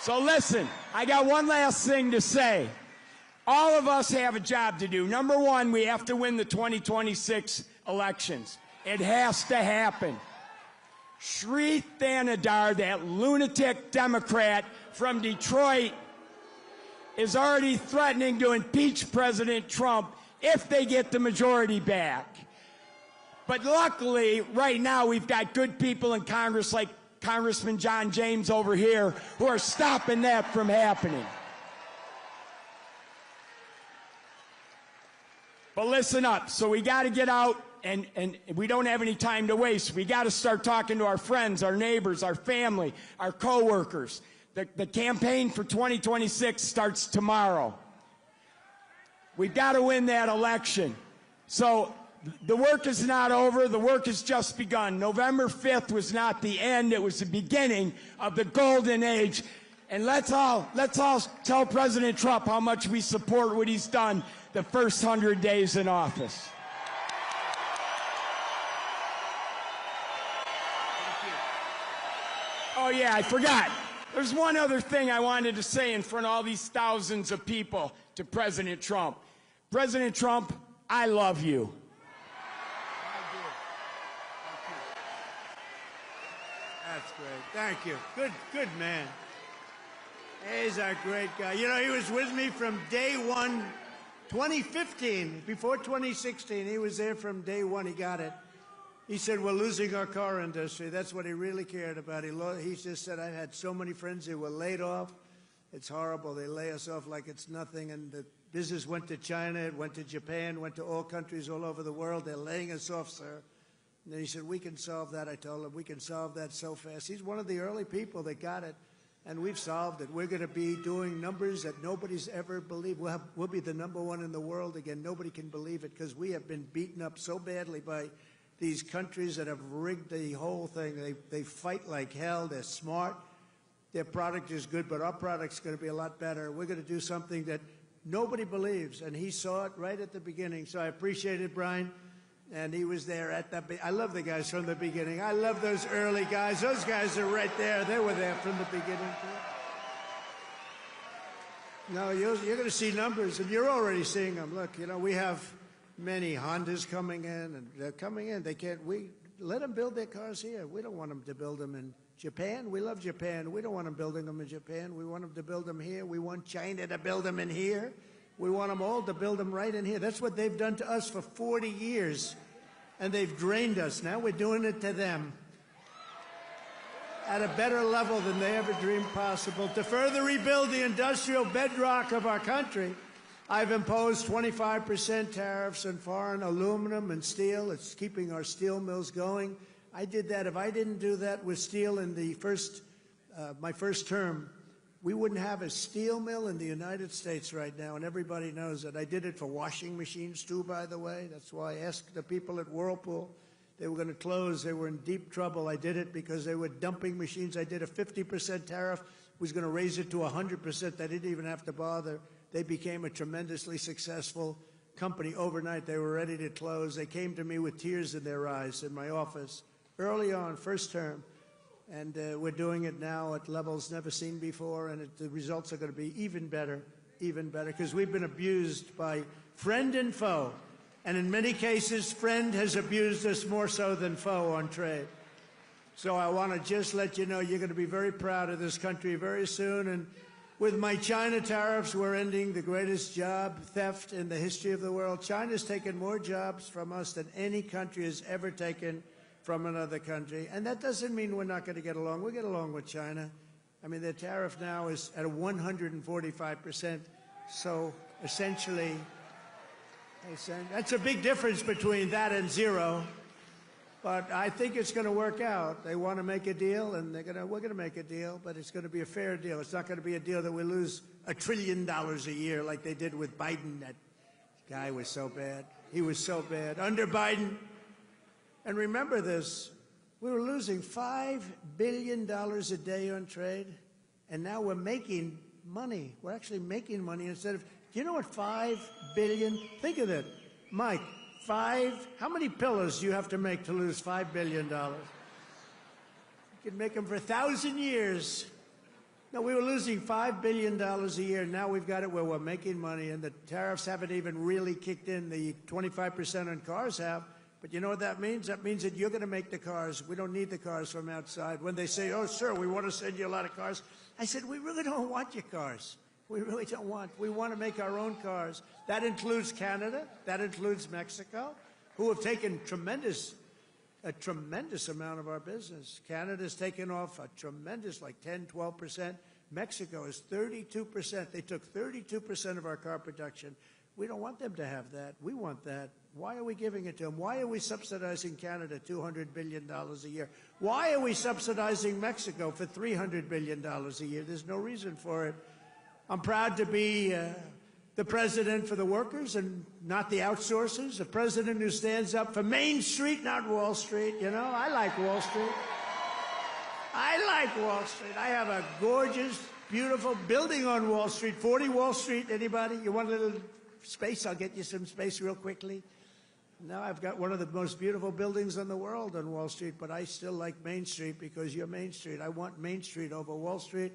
So listen, I got one last thing to say. All of us have a job to do. Number one, we have to win the 2026 elections. It has to happen. Sri Thanadar, that lunatic Democrat from Detroit, is already threatening to impeach President Trump if they get the majority back. But luckily, right now, we've got good people in Congress like Congressman John James over here who are stopping that from happening. But listen up. So we got to get out, and we don't have any time to waste. We got to start talking to our friends, our neighbors, our family, our coworkers. The campaign for 2026 starts tomorrow. We've got to win that election. So the work is not over. The work has just begun. November 5th was not the end. It was the beginning of the golden age. And let's all tell President Trump how much we support what he's done the first 100 days in office. Oh yeah, I forgot. There's one other thing I wanted to say in front of all these thousands of people to President Trump. President Trump, I love you. That's great. Thank you. Good man. He's a great guy. You know, he was with me from day one, 2015. Before 2016, he was there from day one. He got it. He said, we're losing our car industry. That's what he really cared about. He just said, I've had so many friends who were laid off. It's horrible. They lay us off like it's nothing. And the business went to China, it went to Japan, went to all countries all over the world. They're laying us off, sir. And then he said, we can solve that. I told him, we can solve that so fast. He's one of the early people that got it. And we've solved it. We're going to be doing numbers that nobody's ever believed. We'll be the #1 in the world again. Nobody can believe it because we have been beaten up so badly by these countries that have rigged the whole thing. They fight like hell. They're smart. Their product is good, but our product's going to be a lot better. We're going to do something that nobody believes, and he saw it right at the beginning. So I appreciate it, Brian. And he was there at the I love the guys from the beginning. I love those early guys. Those guys are right there. They were there from the beginning, too. No, you're going to see numbers, and you're already seeing them. Look, you know, we have many Hondas coming in, and they're coming in. They can't, let them build their cars here. We don't want them to build them in Japan. We love Japan. We don't want them building them in Japan. We want them to build them here. We want China to build them in here. We want them all to build them right in here. That's what they've done to us for 40 years, and they've drained us. Now we're doing it to them at a better level than they ever dreamed possible. To further rebuild the industrial bedrock of our country, I've imposed 25% tariffs on foreign aluminum and steel. It's keeping our steel mills going. I did that. If I didn't do that with steel in the my first term, we wouldn't have a steel mill in the United States right now, and everybody knows that. I did it for washing machines, too, by the way. That's why I asked the people at Whirlpool. They were going to close. They were in deep trouble. I did it because they were dumping machines. I did a 50% tariff, was going to raise it to 100%. They didn't even have to bother. They became a tremendously successful company overnight. They were ready to close. They came to me with tears in their eyes in my office early on, first term. And we're doing it now at levels never seen before, and the results are going to be even better, because we've been abused by friend and foe. And in many cases, friend has abused us more so than foe on trade. So I want to just let you know you're going to be very proud of this country very soon. And with my China tariffs, we're ending the greatest job theft in the history of the world. China's taken more jobs from us than any country has ever taken from another country. And that doesn't mean we're not going to get along. We'll get along with China. I mean, their tariff now is at 145%. So essentially, that's a big difference between that and zero. But I think it's going to work out. They want to make a deal, and we're going to make a deal, but it's going to be a fair deal. It's not going to be a deal that we lose $1 trillion a year like they did with Biden. That guy was so bad. He was so bad. Under Biden, and remember this, we were losing $5 billion a day on trade, and now we're making money. We're actually making money instead of, do you know what $5 billion, think of it, Mike, how many pillows do you have to make to lose $5 billion? You could make them for 1,000 years. No, we were losing $5 billion a year. Now we've got it where we're making money, and the tariffs haven't even really kicked in. The 25% on cars have. But you know what that means? That means that you're going to make the cars. We don't need the cars from outside. When they say, oh, sir, we want to send you a lot of cars, I said, we really don't want your cars. We really don't want. We want to make our own cars. That includes Canada. That includes Mexico. who have taken a tremendous amount of our business. Canada's taken off a tremendous, like 10, 12%. Mexico is 32%. They took 32% of our car production. We don't want them to have that. We want that. Why are we giving it to them? Why are we subsidizing Canada $200 billion a year? Why are we subsidizing Mexico for $300 billion a year? There's no reason for it. I'm proud to be the president for the workers and not the outsourcers, a president who stands up for Main Street, not Wall Street. You know, I like Wall Street. I like Wall Street. I have a gorgeous, beautiful building on Wall Street, 40 Wall Street. Anybody? You want a little space? I'll get you some space real quickly. Now I've got one of the most beautiful buildings in the world on Wall Street, but I still like Main Street because you're Main Street. I want Main Street over Wall Street.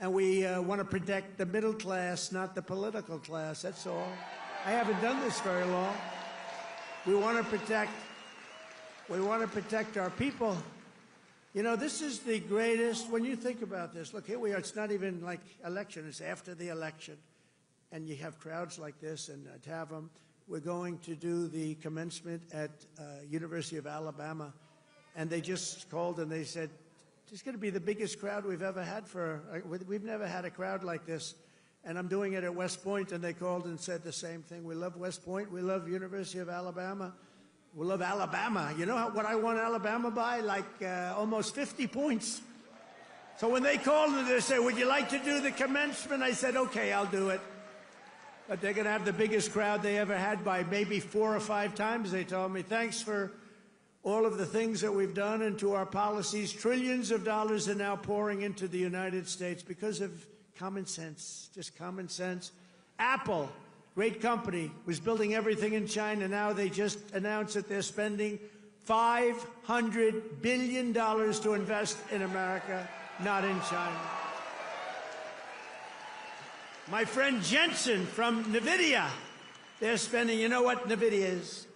And we want to protect the middle class, not the political class. That's all. I haven't done this very long. We want to protect our people. You know, this is the greatest, when you think about this, look, here we are, it's not even like election, it's after the election. And you have crowds like this, and to have them, we're going to do the commencement at University of Alabama. And they just called and they said, it's going to be the biggest crowd we've ever had we've never had a crowd like this. And I'm doing it at West Point, and they called and said the same thing. We love West Point. We love University of Alabama. We love Alabama. You know what I won Alabama by? Like almost 50 points. So when they called and they said, would you like to do the commencement? I said, okay, I'll do it. But they're going to have the biggest crowd they ever had by maybe 4 or 5 times, they told me. Thanks for all of the things that we've done and to our policies. Trillions of dollars are now pouring into the United States because of common sense, just common sense. Apple, great company, was building everything in China. Now they just announced that they're spending $500 billion to invest in America, not in China. My friend Jensen from NVIDIA, they're spending, you know what NVIDIA is?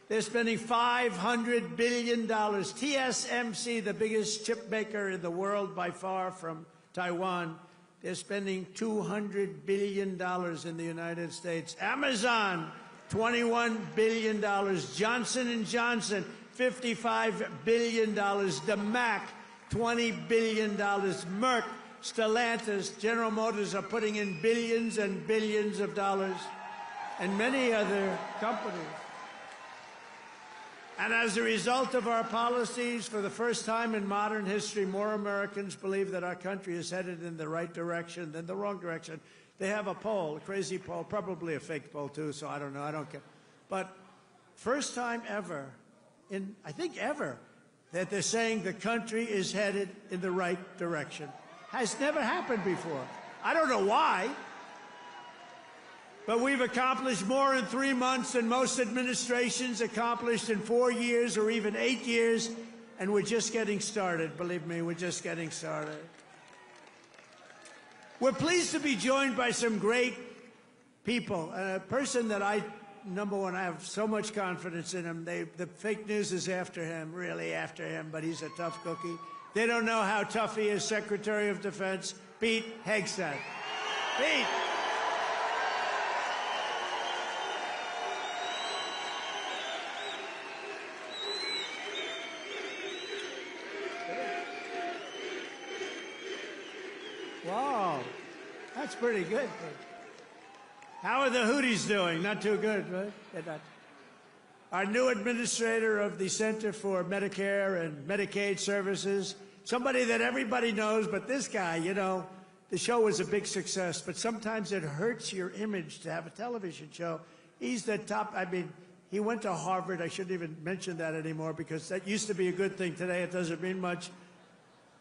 They're spending $500 billion. TSMC, the biggest chip maker in the world by far from Taiwan, they're spending $200 billion in the United States. Amazon, $21 billion. Johnson & Johnson, $55 billion. DeMac, $20 billion. Merck, Stellantis, General Motors are putting in billions and billions of dollars, and many other companies. And as a result of our policies, for the first time in modern history, more Americans believe that our country is headed in the right direction than the wrong direction. They have a poll, a crazy poll, probably a fake poll too, so I don't know, I don't care. But first time ever, I think ever, that they're saying the country is headed in the right direction. Has never happened before. I don't know why. But we've accomplished more in 3 months than most administrations accomplished in 4 years or even 8 years, and we're just getting started. Believe me, we're just getting started. We're pleased to be joined by some great people. A person that number one, I have so much confidence in him. The fake news is after him, really after him, but he's a tough cookie. They don't know how tough he is, Secretary of Defense, Pete Hegseth. Pete. Wow, that's pretty good. How are the Houthis doing? Not too good, right? They're not. Our new administrator of the Center for Medicare and Medicaid Services, somebody that everybody knows, but this guy, you know, the show was a big success, but sometimes it hurts your image to have a television show. He's the top, I mean, he went to Harvard. I shouldn't even mention that anymore because that used to be a good thing. Today it doesn't mean much.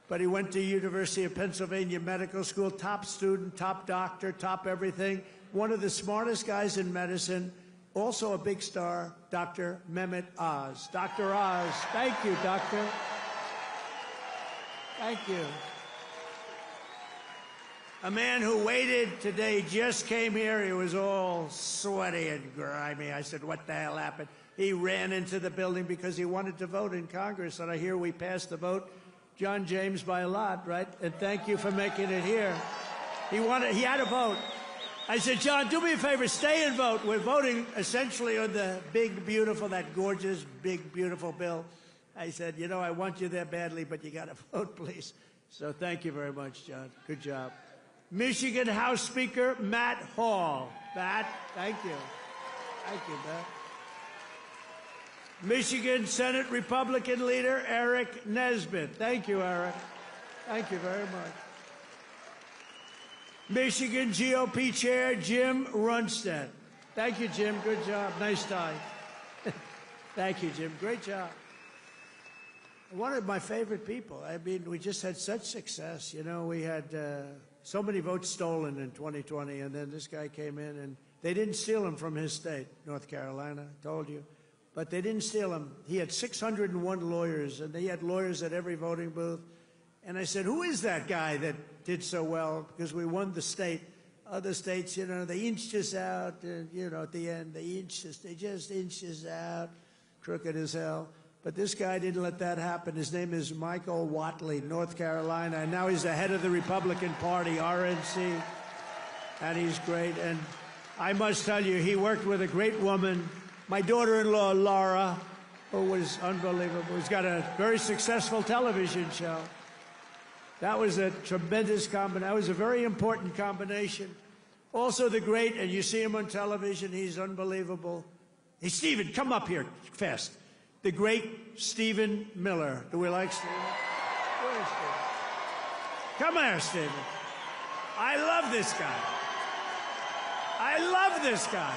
But he went to University of Pennsylvania Medical School, top student, top doctor, top everything. One of the smartest guys in medicine, also a big star, Dr. Mehmet Oz. Dr. Oz, thank you, doctor. Thank you. A man who waited today, just came here. He was all sweaty and grimy. I said, what the hell happened? He ran into the building because he wanted to vote in Congress, and I hear we passed the vote. John James by a lot, right? And thank you for making it here. He had a vote. I said, John, do me a favor, stay and vote. We're voting essentially on the big, beautiful, that gorgeous, big, beautiful bill. I said, you know, I want you there badly, but you got to vote, please. So thank you very much, John. Good job. Michigan House Speaker Matt Hall. Matt, thank you. Thank you, Matt. Michigan Senate Republican Leader Eric Nesbitt. Thank you, Eric. Thank you very much. Michigan GOP Chair Jim Runstead. Thank you, Jim. Good job. Nice tie. Thank you, Jim. Great job. One of my favorite people. I mean, we just had such success. You know, we had so many votes stolen in 2020, and then this guy came in, and they didn't steal him from his state, North Carolina, told you. But they didn't steal him. He had 601 lawyers, and they had lawyers at every voting booth. And I said, who is that guy that did so well? Because we won the state. Other states, you know, they inched us out, you know, at the end, they just inched us out, crooked as hell. But this guy didn't let that happen. His name is Michael Whatley, North Carolina, and now he's the head of the Republican Party, RNC, and he's great. And I must tell you, he worked with a great woman, my daughter-in-law, Laura, who was unbelievable, who's got a very successful television show. That was a tremendous combination. That was a very important combination. Also the great, and you see him on television, he's unbelievable. Hey, Stephen, come up here fast. The great Stephen Miller. Do we like Stephen? Where is Stephen? Come here, Stephen. I love this guy. I love this guy.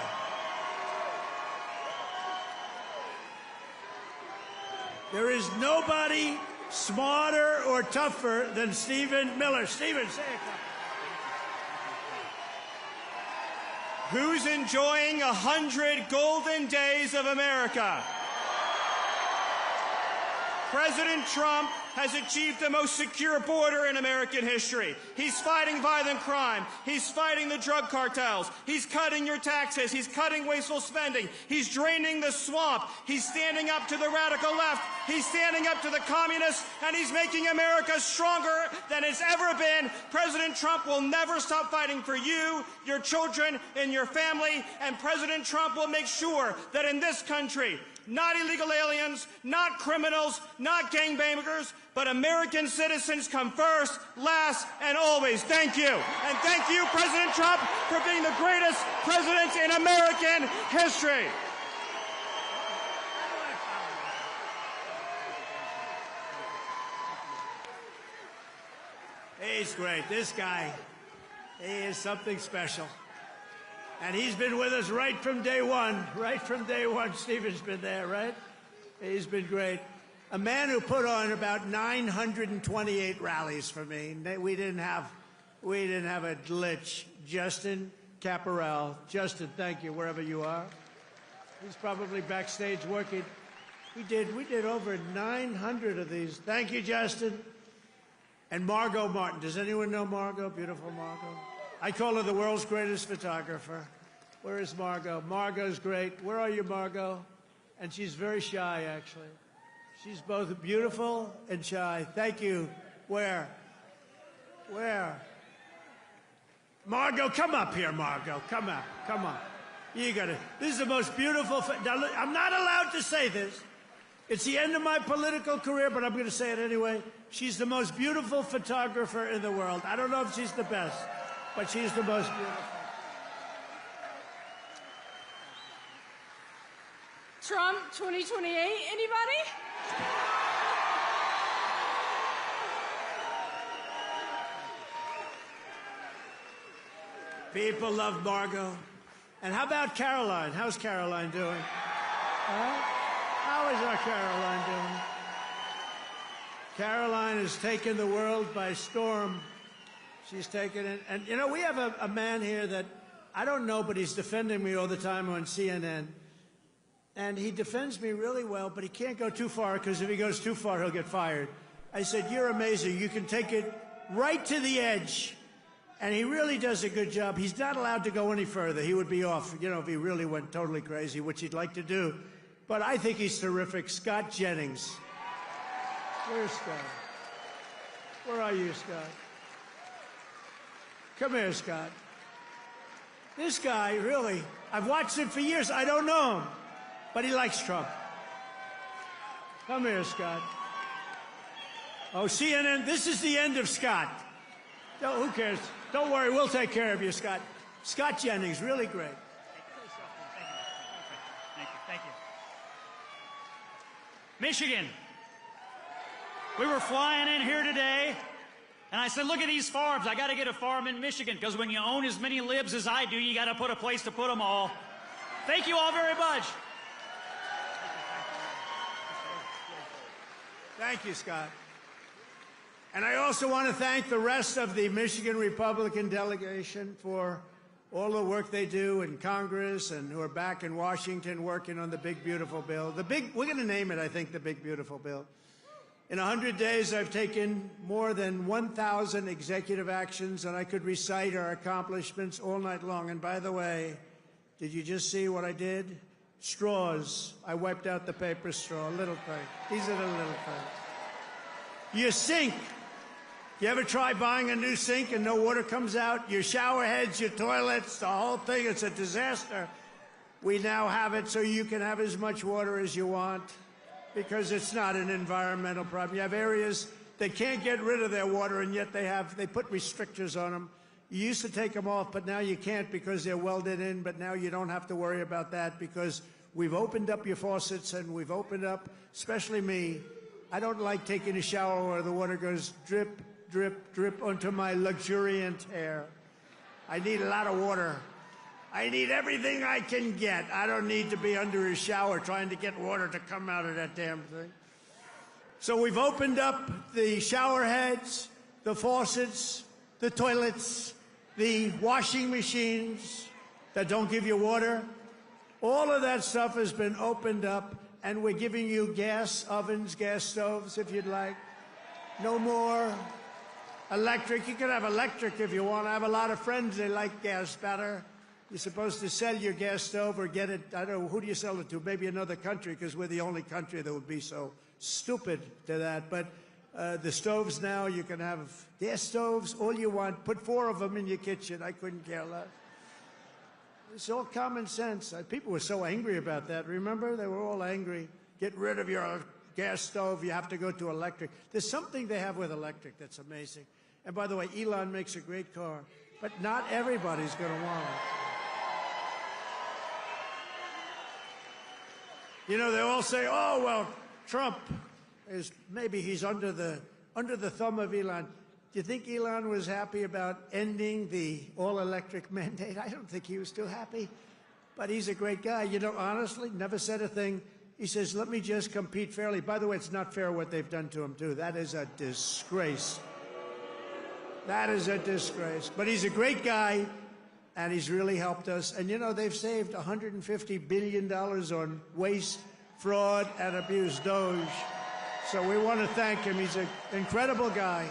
There is nobody smarter or tougher than Stephen Miller. Stephen, say it. Who's enjoying 100 golden days of America? President Trump has achieved the most secure border in American history. He's fighting violent crime. He's fighting the drug cartels. He's cutting your taxes. He's cutting wasteful spending. He's draining the swamp. He's standing up to the radical left. He's standing up to the communists, and he's making America stronger than it's ever been. President Trump will never stop fighting for you, your children, and your family, and President Trump will make sure that in this country, not illegal aliens, not criminals, not gangbangers, but American citizens come first, last, and always. Thank you. And thank you, President Trump, for being the greatest president in American history. He's great. This guy, he is something special. And he's been with us right from day one. Right from day one, Stephen's been there, right? He's been great. A man who put on about 928 rallies for me. We didn't have a glitch. Justin Caparel. Justin, thank you, wherever you are. He's probably backstage working. We did over 900 of these. Thank you, Justin. And Margot Martin. Does anyone know Margot? Beautiful Margot. I call her the world's greatest photographer. Where is Margot? Margot's great. Where are you, Margot? And she's very shy, actually. She's both beautiful and shy. Thank you. Where? Where? Margot, come up here, Margot. Come up. Come on. You got it. This is the most beautiful. Now, I'm not allowed to say this. It's the end of my political career, but I'm going to say it anyway. She's the most beautiful photographer in the world. I don't know if she's the best, but she's the most beautiful. Trump 2028, anybody? People love Margot. And how about Caroline? How's Caroline doing? How is our Caroline doing? Caroline has taken the world by storm. She's taken it. And, you know, we have a man here that I don't know, but he's defending me all the time on CNN. And he defends me really well, but he can't go too far, because if he goes too far, he'll get fired. I said, you're amazing. You can take it right to the edge. And he really does a good job. He's not allowed to go any further. He would be off, you know, if he really went totally crazy, which he'd like to do. But I think he's terrific. Scott Jennings. Where's Scott? Where are you, Scott? Come here, Scott. This guy, really, I've watched him for years. I don't know him, but he likes Trump. Come here, Scott. Oh, CNN, this is the end of Scott. No, who cares? Don't worry, we'll take care of you, Scott. Scott Jennings, really great. Thank you. Michigan. We were flying in here today, and I said, look at these farms. I got to get a farm in Michigan, because when you own as many libs as I do, you got to put a place to put them all. Thank you all very much. Thank you, Scott. And I also want to thank the rest of the Michigan Republican delegation for all the work they do in Congress and who are back in Washington working on the big, beautiful bill. We're going to name it, I think, the big, beautiful bill. In 100 days, I've taken more than 1,000 executive actions, and I could recite our accomplishments all night long. And by the way, did you just see what I did? Straws. I wiped out the paper straw, a little thing. These are the little things. Your sink. You ever try buying a new sink and no water comes out? Your shower heads, your toilets, the whole thing, it's a disaster. We now have it so you can have as much water as you want because it's not an environmental problem. You have areas that can't get rid of their water, and yet they put restrictors on them. You used to take them off, but now you can't because they're welded in, but now you don't have to worry about that because we've opened up your faucets and we've opened up, especially me. I don't like taking a shower where the water goes drip, drip, drip onto my luxuriant hair. I need a lot of water. I need everything I can get. I don't need to be under a shower trying to get water to come out of that damn thing. So we've opened up the shower heads, the faucets, the toilets, the washing machines that don't give you water. All of that stuff has been opened up, and we're giving you gas ovens, gas stoves, if you'd like. No more electric. You can have electric if you want. I have a lot of friends, they like gas better. You're supposed to sell your gas stove or get it, I don't know, who do you sell it to? Maybe another country, because we're the only country that would be so stupid to that. But the stoves now, you can have gas stoves, all you want. Put 4 of them in your kitchen. I couldn't care less. It's all common sense. People were so angry about that. Remember? They were all angry. Get rid of your gas stove. You have to go to electric. There's something they have with electric that's amazing. And by the way, Elon makes a great car, but not everybody's going to want it. You know, they all say, oh, well, Trump is, maybe he's under the thumb of Elon. Do you think Elon was happy about ending the all-electric mandate? I don't think he was too happy, but he's a great guy. You know, honestly, never said a thing. He says, let me just compete fairly. By the way, it's not fair what they've done to him, too. That is a disgrace. That is a disgrace. But he's a great guy, and he's really helped us. And, you know, they've saved $150 billion on waste, fraud, and abuse, Doge. So we want to thank him. He's an incredible guy.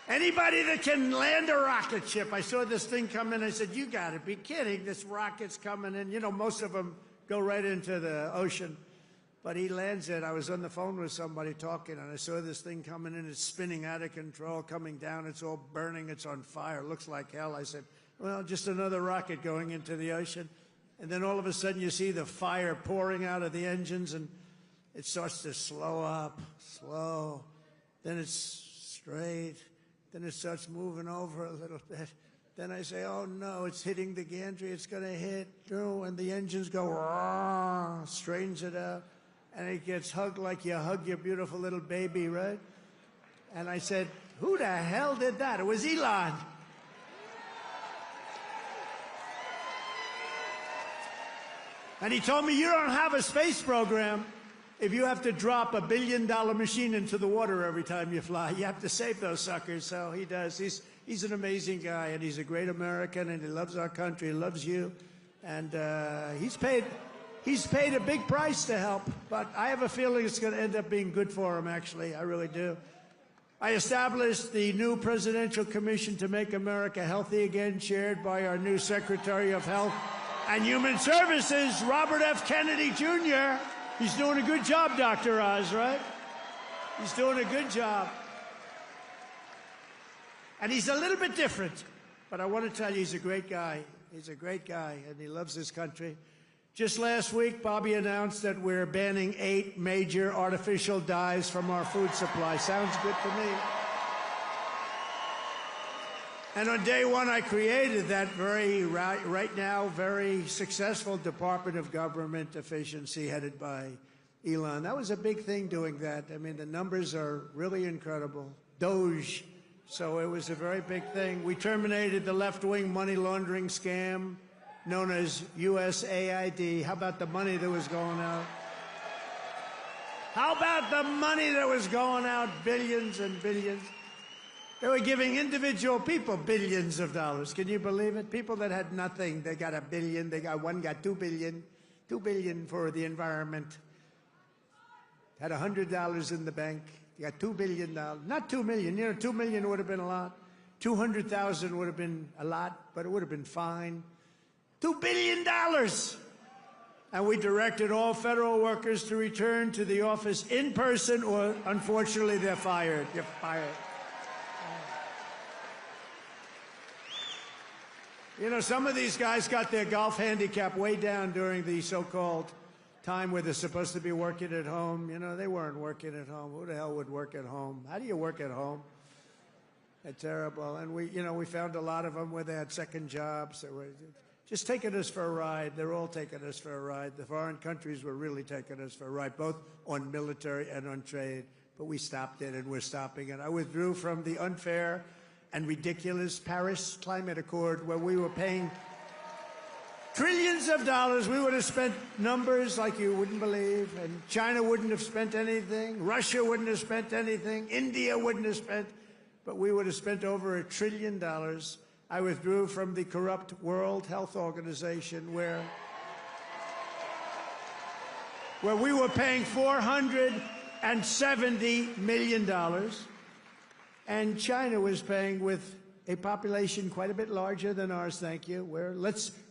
Anybody that can land a rocket ship. I saw this thing come in. I said, you got to be kidding. This rocket's coming in. You know, most of them go right into the ocean. But he lands it. I was on the phone with somebody talking, and I saw this thing coming in. It's spinning out of control, coming down. It's all burning. It's on fire. It looks like hell. I said, well, just another rocket going into the ocean. And then all of a sudden you see the fire pouring out of the engines, and it starts to slow up, slow. Then it's straight. Then it starts moving over a little bit. Then I say, oh, no, it's hitting the gantry. It's going to hit. And the engines go, rah, straightens it out. And it gets hugged like you hug your beautiful little baby, right? And I said, who the hell did that? It was Elon. And he told me, you don't have a space program if you have to drop $1 billion machine into the water every time you fly. You have to save those suckers. So he does. He's an amazing guy, and he's a great American, and he loves our country. He loves you. And he's paid a big price to help. But I have a feeling it's going to end up being good for him, actually. I really do. I established the new Presidential Commission to Make America Healthy Again, chaired by our new Secretary of Health and Human Services, Robert F. Kennedy, Jr. He's doing a good job, Dr. Oz, right? He's doing a good job. And he's a little bit different, but I want to tell you, he's a great guy. He's a great guy, and he loves his country. Just last week, Bobby announced that we're banning 8 major artificial dyes from our food supply. Sounds good to me. And on day one, I created that right now, very successful Department of Government Efficiency headed by Elon. That was a big thing doing that. I mean, the numbers are really incredible. Doge. So it was a very big thing. We terminated the left-wing money laundering scam known as USAID. How about the money that was going out? How about the money that was going out? Billions and billions. They were giving individual people billions of dollars. Can you believe it? People that had nothing, they got $1 billion. One got $2 billion. $2 billion for the environment. Had $100 in the bank. You got $2 billion. Not $2 million. You know, $2 million would have been a lot. 200,000 would have been a lot, but it would have been fine. $2 billion. And we directed all federal workers to return to the office in person, or unfortunately, they're fired. You're fired. You know, some of these guys got their golf handicap way down during the so-called time where they're supposed to be working at home. You know, they weren't working at home. Who the hell would work at home? How do you work at home? It's terrible. And we found a lot of them where they had second jobs. They were just taking us for a ride. They're all taking us for a ride. The foreign countries were really taking us for a ride, both on military and on trade. But we stopped it, and we're stopping it. I withdrew from the unfair and ridiculous Paris Climate Accord, where we were paying trillions of dollars. We would have spent numbers like you wouldn't believe, and China wouldn't have spent anything, Russia wouldn't have spent anything, India wouldn't have spent, but we would have spent over $1 trillion. I withdrew from the corrupt World Health Organization, where we were paying $470 million, and China was paying with a population quite a bit larger than ours, thank you.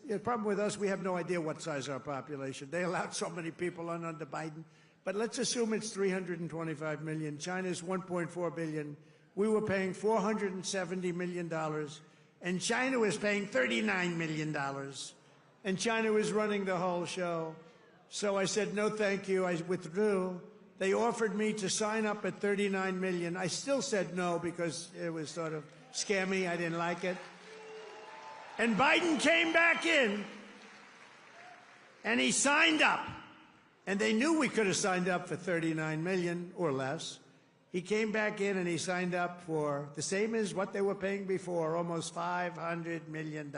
The problem with us, we have no idea what size our population. They allowed so many people on under Biden. But let's assume it's 325 million. China's 1.4 billion. We were paying $470 million. And China was paying $39 million. And China was running the whole show. So I said, no, thank you. I withdrew. They offered me to sign up at $39 million. I still said no because it was sort of scammy. I didn't like it. And Biden came back in, and he signed up. And they knew we could have signed up for $39 million or less. He came back in, and he signed up for the same as what they were paying before, almost $500 million.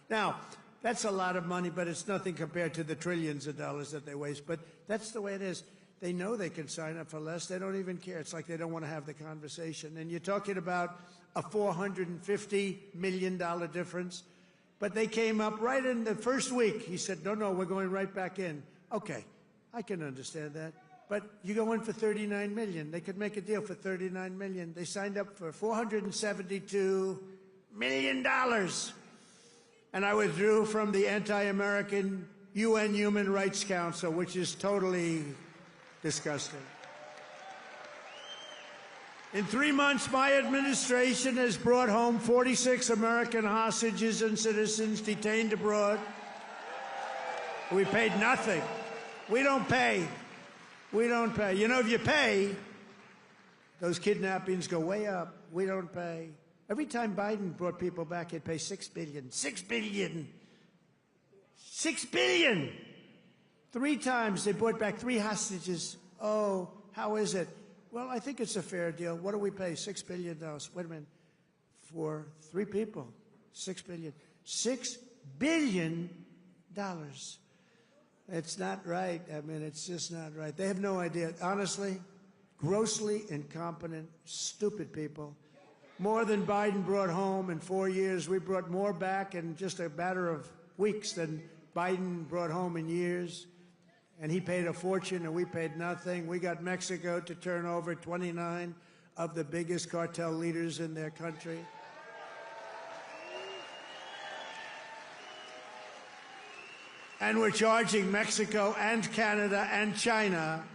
Now, that's a lot of money, but it's nothing compared to the trillions of dollars that they waste. But that's the way it is. They know they can sign up for less. They don't even care. It's like they don't want to have the conversation. And you're talking about a $450 million difference. But they came up right in the first week. He said, no, we're going right back in. Okay, I can understand that. But you go in for $39 million. They could make a deal for $39 million. They signed up for $472 million. And I withdrew from the anti-American UN Human Rights Council, which is totally disgusting. In 3 months, my administration has brought home 46 American hostages and citizens detained abroad. We paid nothing. We don't pay. We don't pay. You know, if you pay, those kidnappings go way up. We don't pay. Every time Biden brought people back, he'd pay $6 billion. $6 billion. $6 billion. 3 times they brought back 3 hostages. Oh, how is it? Well, I think it's a fair deal. What do we pay? $6 billion. Wait a minute. For 3 people, $6 billion. $6 billion. It's not right. I mean, it's just not right. They have no idea. Honestly, grossly incompetent, stupid people. More than Biden brought home in 4 years. We brought more back in just a matter of weeks than Biden brought home in years. And he paid a fortune, and we paid nothing. We got Mexico to turn over 29 of the biggest cartel leaders in their country. And we're charging Mexico and Canada and China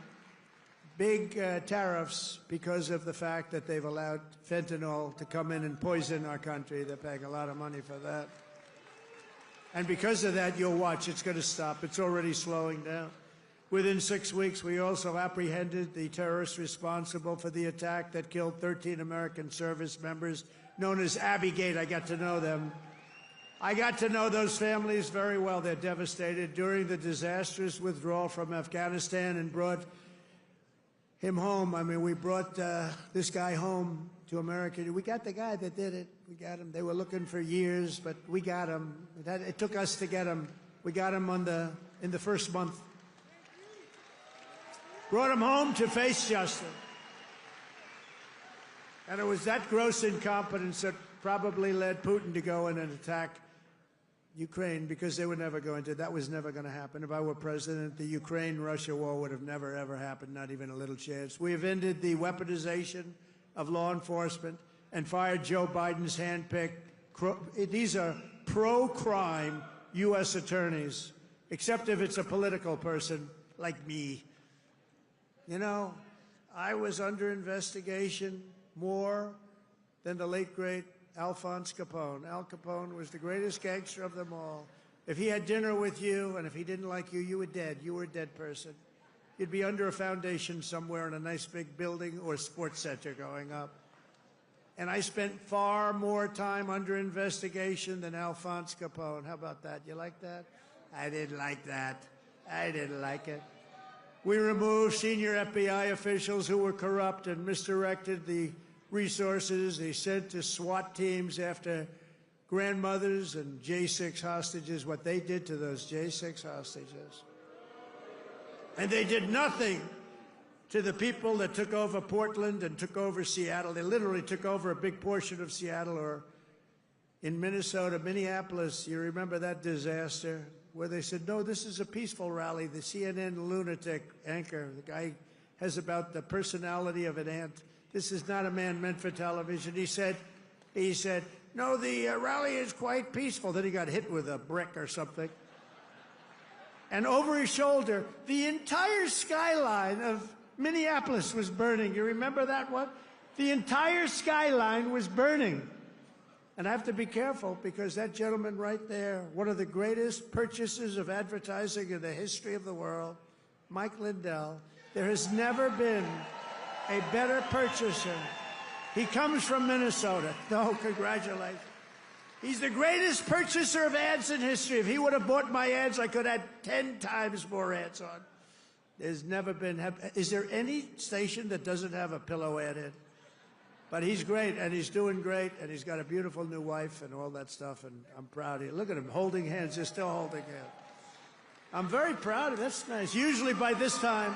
big tariffs because of the fact that they've allowed fentanyl to come in and poison our country. They're paying a lot of money for that. And because of that, you'll watch, it's going to stop. It's already slowing down. Within 6 weeks, we also apprehended the terrorists responsible for the attack that killed 13 American service members, known as Abbey-gate. I got to know them. I got to know those families very well. They're devastated. During the disastrous withdrawal from Afghanistan and brought him home. I mean, we brought this guy home to America. We got the guy that did it. We got him. They were looking for years, but we got him. It took us to get him. We got him in the first month. Brought him home to face justice. And it was that gross incompetence that probably led Putin to go in and attack Ukraine, because they were never going to. That was never going to happen. If I were president, the Ukraine-Russia war would have never, ever happened, not even a little chance. We have ended the weaponization of law enforcement and fired Joe Biden's handpicked, these are pro-crime U.S. attorneys, except if it's a political person like me. You know, I was under investigation more than the late, great Alphonse Capone. Al Capone was the greatest gangster of them all. If he had dinner with you and if he didn't like you, you were dead. You were a dead person. You'd be under a foundation somewhere in a nice big building or sports center going up. And I spent far more time under investigation than Alphonse Capone. How about that? You like that? I didn't like that. I didn't like it. We removed senior FBI officials who were corrupt and misdirected the resources they sent to SWAT teams after grandmothers and J6 hostages, what they did to those J6 hostages. And they did nothing to the people that took over Portland and took over Seattle. They literally took over a big portion of Seattle, or in Minnesota, Minneapolis. You remember that disaster where they said, no, this is a peaceful rally. The CNN lunatic anchor, the guy has about the personality of an ant. This is not a man meant for television. He said, no, the rally is quite peaceful. Then he got hit with a brick or something. And over his shoulder, the entire skyline of Minneapolis was burning. You remember that one? The entire skyline was burning. And I have to be careful, because that gentleman right there, one of the greatest purchasers of advertising in the history of the world, Mike Lindell, there has never been a better purchaser. He comes from Minnesota. No, congratulations. He's the greatest purchaser of ads in history. If he would have bought my ads, I could have had 10 times more ads on. There's never been. Is there any station that doesn't have a pillow ad in? But he's great, and he's doing great, and he's got a beautiful new wife and all that stuff, and I'm proud of you. Look at him holding hands. They're still holding hands. I'm very proud of him. That's nice. Usually by this time,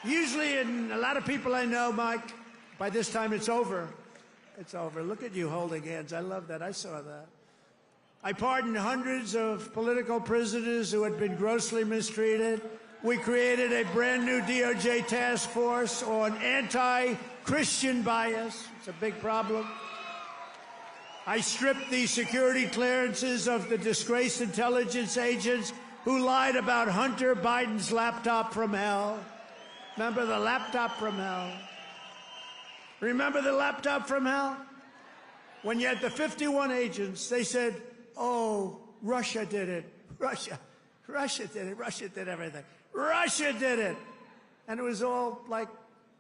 and a lot of people I know, Mike, by this time it's over. It's over. Look at you holding hands. I love that. I saw that. I pardoned hundreds of political prisoners who had been grossly mistreated. We created a brand new DOJ task force on anti-Christian bias. It's a big problem. I stripped the security clearances of the disgraced intelligence agents who lied about Hunter Biden's laptop from hell. Remember the laptop from hell? Remember the laptop from hell? When you had the 51 agents, they said, oh, Russia did it. Russia did it. Russia did everything. Russia did it. And it was all like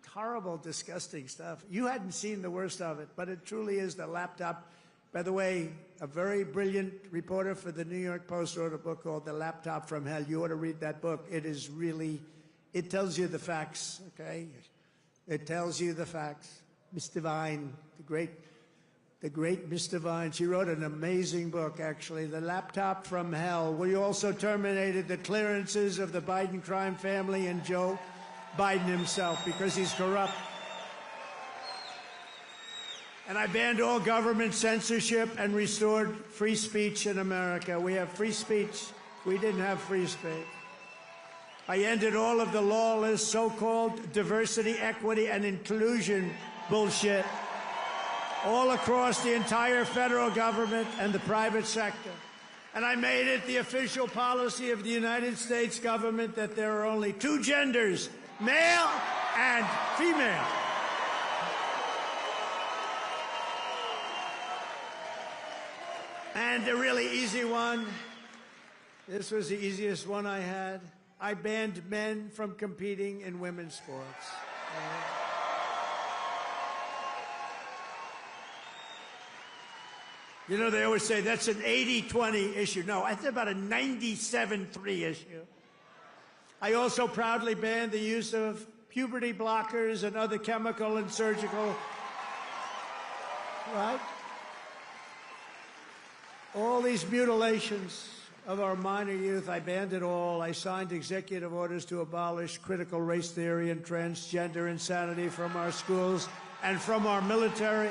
horrible, disgusting stuff. You hadn't seen the worst of it, but it truly is the laptop. By the way, a very brilliant reporter for the New York Post wrote a book called The Laptop from Hell. You ought to read that book. It is really, it tells you the facts, okay? It tells you the facts. Miss Devine, the great Miss Devine, she wrote an amazing book, actually, The Laptop from Hell. We also terminated the clearances of the Biden crime family and Joe Biden himself because he's corrupt. And I banned all government censorship and restored free speech in America. We have free speech. We didn't have free speech. I ended all of the lawless so-called diversity, equity, and inclusion bullshit all across the entire federal government and the private sector. And I made it the official policy of the United States government that there are only two genders, male and female. And a really easy one. This was the easiest one I had. I banned men from competing in women's sports. You know, they always say that's an 80-20 issue. No, that's about a 97-3 issue. I also proudly banned the use of puberty blockers and other chemical and surgical, right? All these mutilations of our minor youth, I banned it all. I signed executive orders to abolish critical race theory and transgender insanity from our schools and from our military.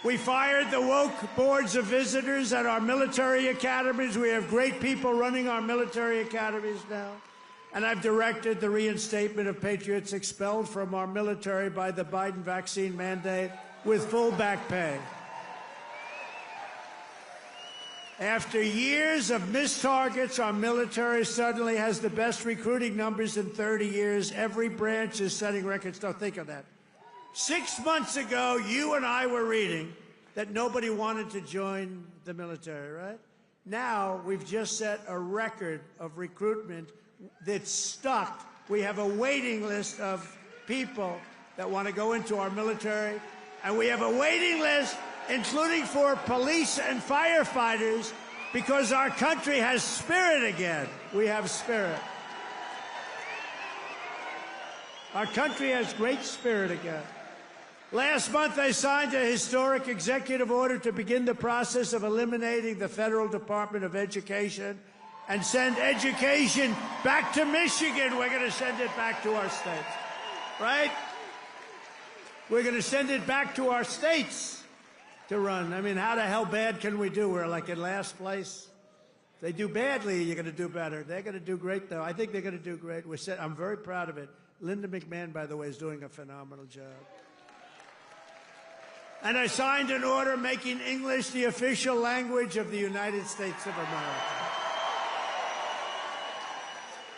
We fired the woke boards of visitors at our military academies. We have great people running our military academies now. And I've directed the reinstatement of patriots expelled from our military by the Biden vaccine mandate with full back pay. After years of missed targets, our military suddenly has the best recruiting numbers in 30 years. Every branch is setting records. Don't think of that. 6 months ago, you and I were reading that nobody wanted to join the military, right? Now, we've just set a record of recruitment that's stuck. We have a waiting list of people that want to go into our military, and we have a waiting list including for police and firefighters, because our country has spirit again. We have spirit. Our country has great spirit again. Last month, I signed a historic executive order to begin the process of eliminating the Federal Department of Education and send education back to Michigan. We're going to send it back to our states, right? We're going to send it back to our states to run. I mean, how the hell bad can we do? We're like in last place. If they do badly, you're going to do better. They're going to do great, though. I think they're going to do great. I'm very proud of it. Linda McMahon, by the way, is doing a phenomenal job. And I signed an order making English the official language of the United States of America.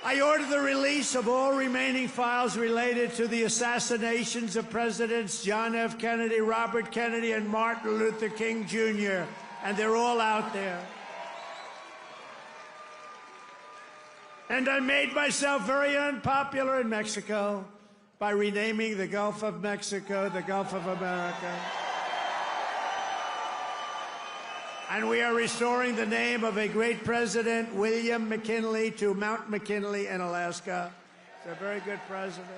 I ordered the release of all remaining files related to the assassinations of Presidents John F. Kennedy, Robert Kennedy, and Martin Luther King, Jr., and they're all out there. And I made myself very unpopular in Mexico by renaming the Gulf of Mexico the Gulf of America. And we are restoring the name of a great president, William McKinley, to Mount McKinley in Alaska. He's a very good president.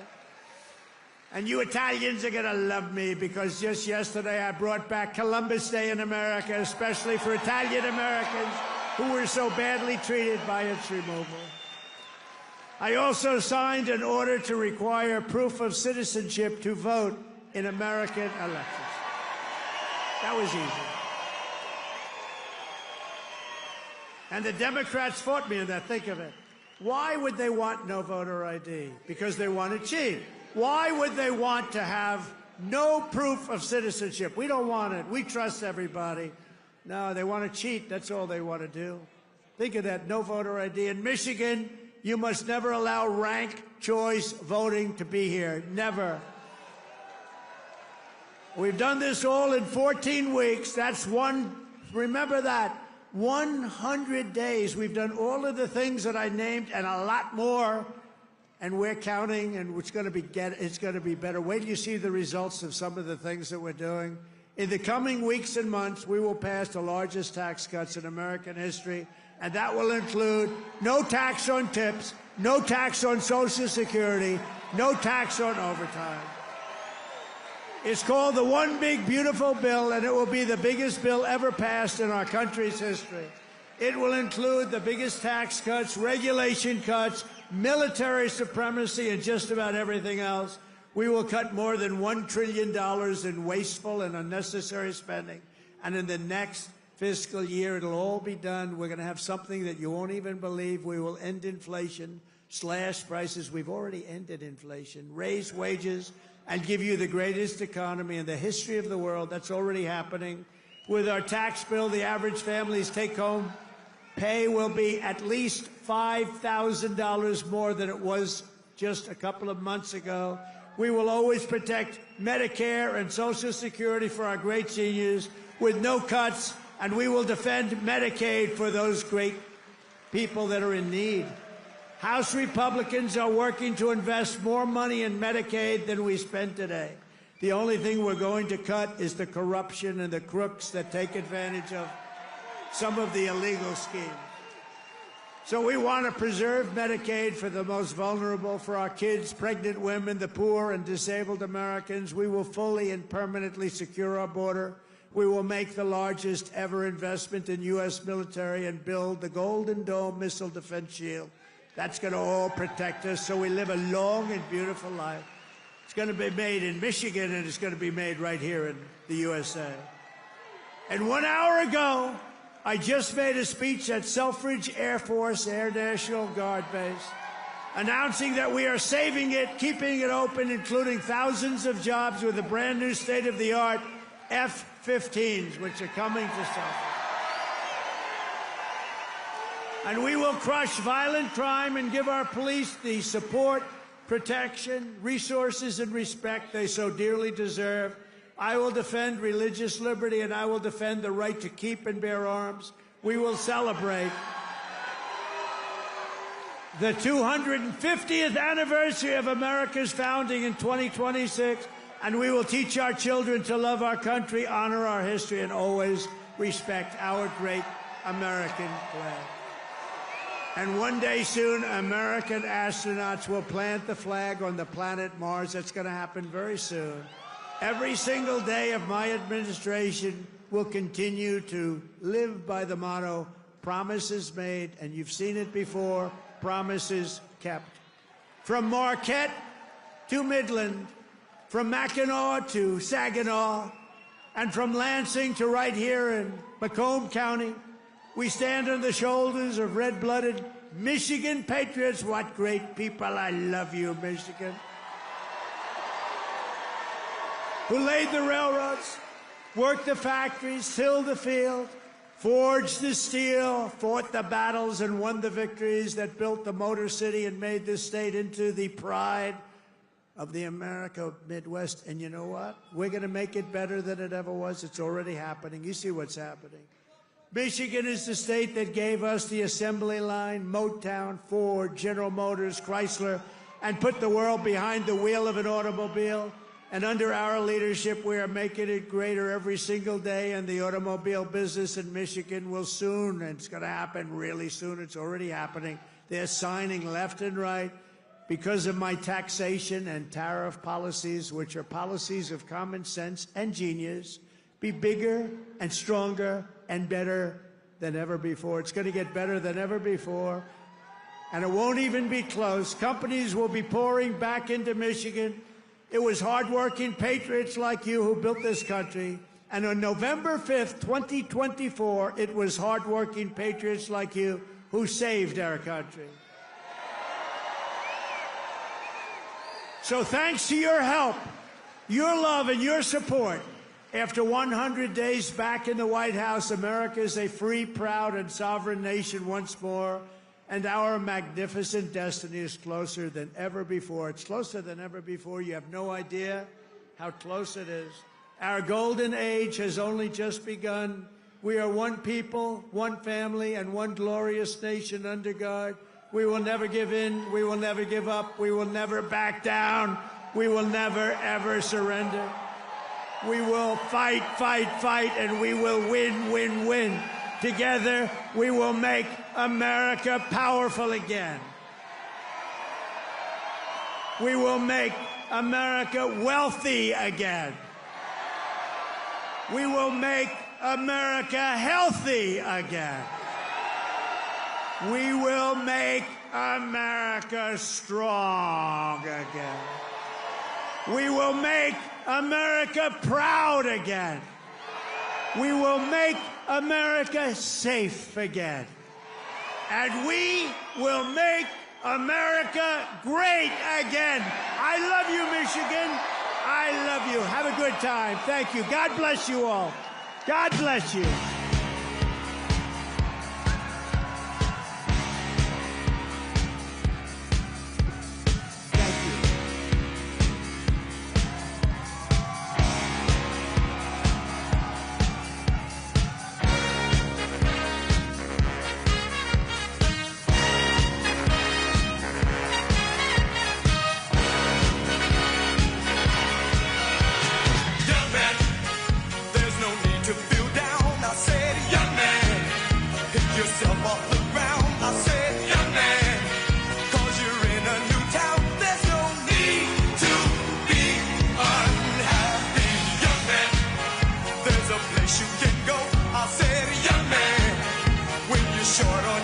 And you Italians are going to love me, because just yesterday I brought back Columbus Day in America, especially for Italian Americans who were so badly treated by its removal. I also signed an order to require proof of citizenship to vote in American elections. That was easy. And the Democrats fought me on that. Think of it. Why would they want no voter ID? Because they want to cheat. Why would they want to have no proof of citizenship? We don't want it. We trust everybody. No, they want to cheat. That's all they want to do. Think of that. No voter ID. In Michigan, you must never allow ranked choice voting to be here. Never. We've done this all in 14 weeks. That's one. Remember that. 100 days. We've done all of the things that I named and a lot more, and we're counting, and it's going to be better. Wait till you see the results of some of the things that we're doing. In the coming weeks and months, we will pass the largest tax cuts in American history, and that will include no tax on tips, no tax on Social Security, no tax on overtime. It's called the One Big Beautiful Bill, and it will be the biggest bill ever passed in our country's history. It will include the biggest tax cuts, regulation cuts, military supremacy, and just about everything else. We will cut more than $1 trillion in wasteful and unnecessary spending. And in the next fiscal year, it'll all be done. We're going to have something that you won't even believe. We will end inflation, slash prices. We've already ended inflation, raise wages, and give you the greatest economy in the history of the world. That's already happening. With our tax bill, the average family's take-home pay will be at least $5,000 more than it was just a couple of months ago. We will always protect Medicare and Social Security for our great seniors with no cuts And we will defend Medicaid for those great people that are in need. House Republicans are working to invest more money in Medicaid than we spend today. The only thing we're going to cut is the corruption and the crooks that take advantage of some of the illegal schemes. So we want to preserve Medicaid for the most vulnerable, for our kids, pregnant women, the poor, and disabled Americans. We will fully and permanently secure our border. We will make the largest ever investment in U.S. military and build the Golden Dome missile defense shield. That's going to all protect us so we live a long and beautiful life. It's going to be made in Michigan, and it's going to be made right here in the USA. And 1 hour ago, I just made a speech at Selfridge Air Force Air National Guard Base, announcing that we are saving it, keeping it open, including thousands of jobs with the brand new state-of-the-art F-15s, which are coming to Selfridge. And we will crush violent crime and give our police the support, protection, resources, and respect they so dearly deserve. I will defend religious liberty, and I will defend the right to keep and bear arms. We will celebrate the 250th anniversary of America's founding in 2026, and we will teach our children to love our country, honor our history, and always respect our great American flag. And one day soon, American astronauts will plant the flag on the planet Mars. That's going to happen very soon. Every single day of my administration will continue to live by the motto, promises made, and you've seen it before, promises kept. From Marquette to Midland, from Mackinac to Saginaw, and from Lansing to right here in Macomb County, we stand on the shoulders of red-blooded Michigan patriots. What great people. I love you, Michigan. Who laid the railroads, worked the factories, tilled the field, forged the steel, fought the battles, and won the victories that built the Motor City and made this state into the pride of the America Midwest. And you know what? We're going to make it better than it ever was. It's already happening. You see what's happening. Michigan is the state that gave us the assembly line, Motown, Ford, General Motors, Chrysler, and put the world behind the wheel of an automobile. And under our leadership, we are making it greater every single day, and the automobile business in Michigan will soon, and it's going to happen really soon, it's already happening. They're signing left and right because of my taxation and tariff policies, which are policies of common sense and genius, be bigger and stronger and better than ever before. It's going to get better than ever before, and it won't even be close. Companies will be pouring back into Michigan. It was hardworking patriots like you who built this country. And on November 5th, 2024, it was hardworking patriots like you who saved our country. So thanks to your help, your love, and your support, after 100 days back in the White House, America is a free, proud, and sovereign nation once more. And our magnificent destiny is closer than ever before. It's closer than ever before. You have no idea how close it is. Our golden age has only just begun. We are one people, one family, and one glorious nation under God. We will never give in. We will never give up. We will never back down. We will never, ever surrender. We will fight, fight, fight, and we will win, win, win. Together, we will make America powerful again. We will make America wealthy again. We will make America healthy again. We will make America strong again. We will make America proud again. We will make America safe again. And we will make America great again. I love you, Michigan. I love you. Have a good time. Thank you. God bless you all. God bless you. short on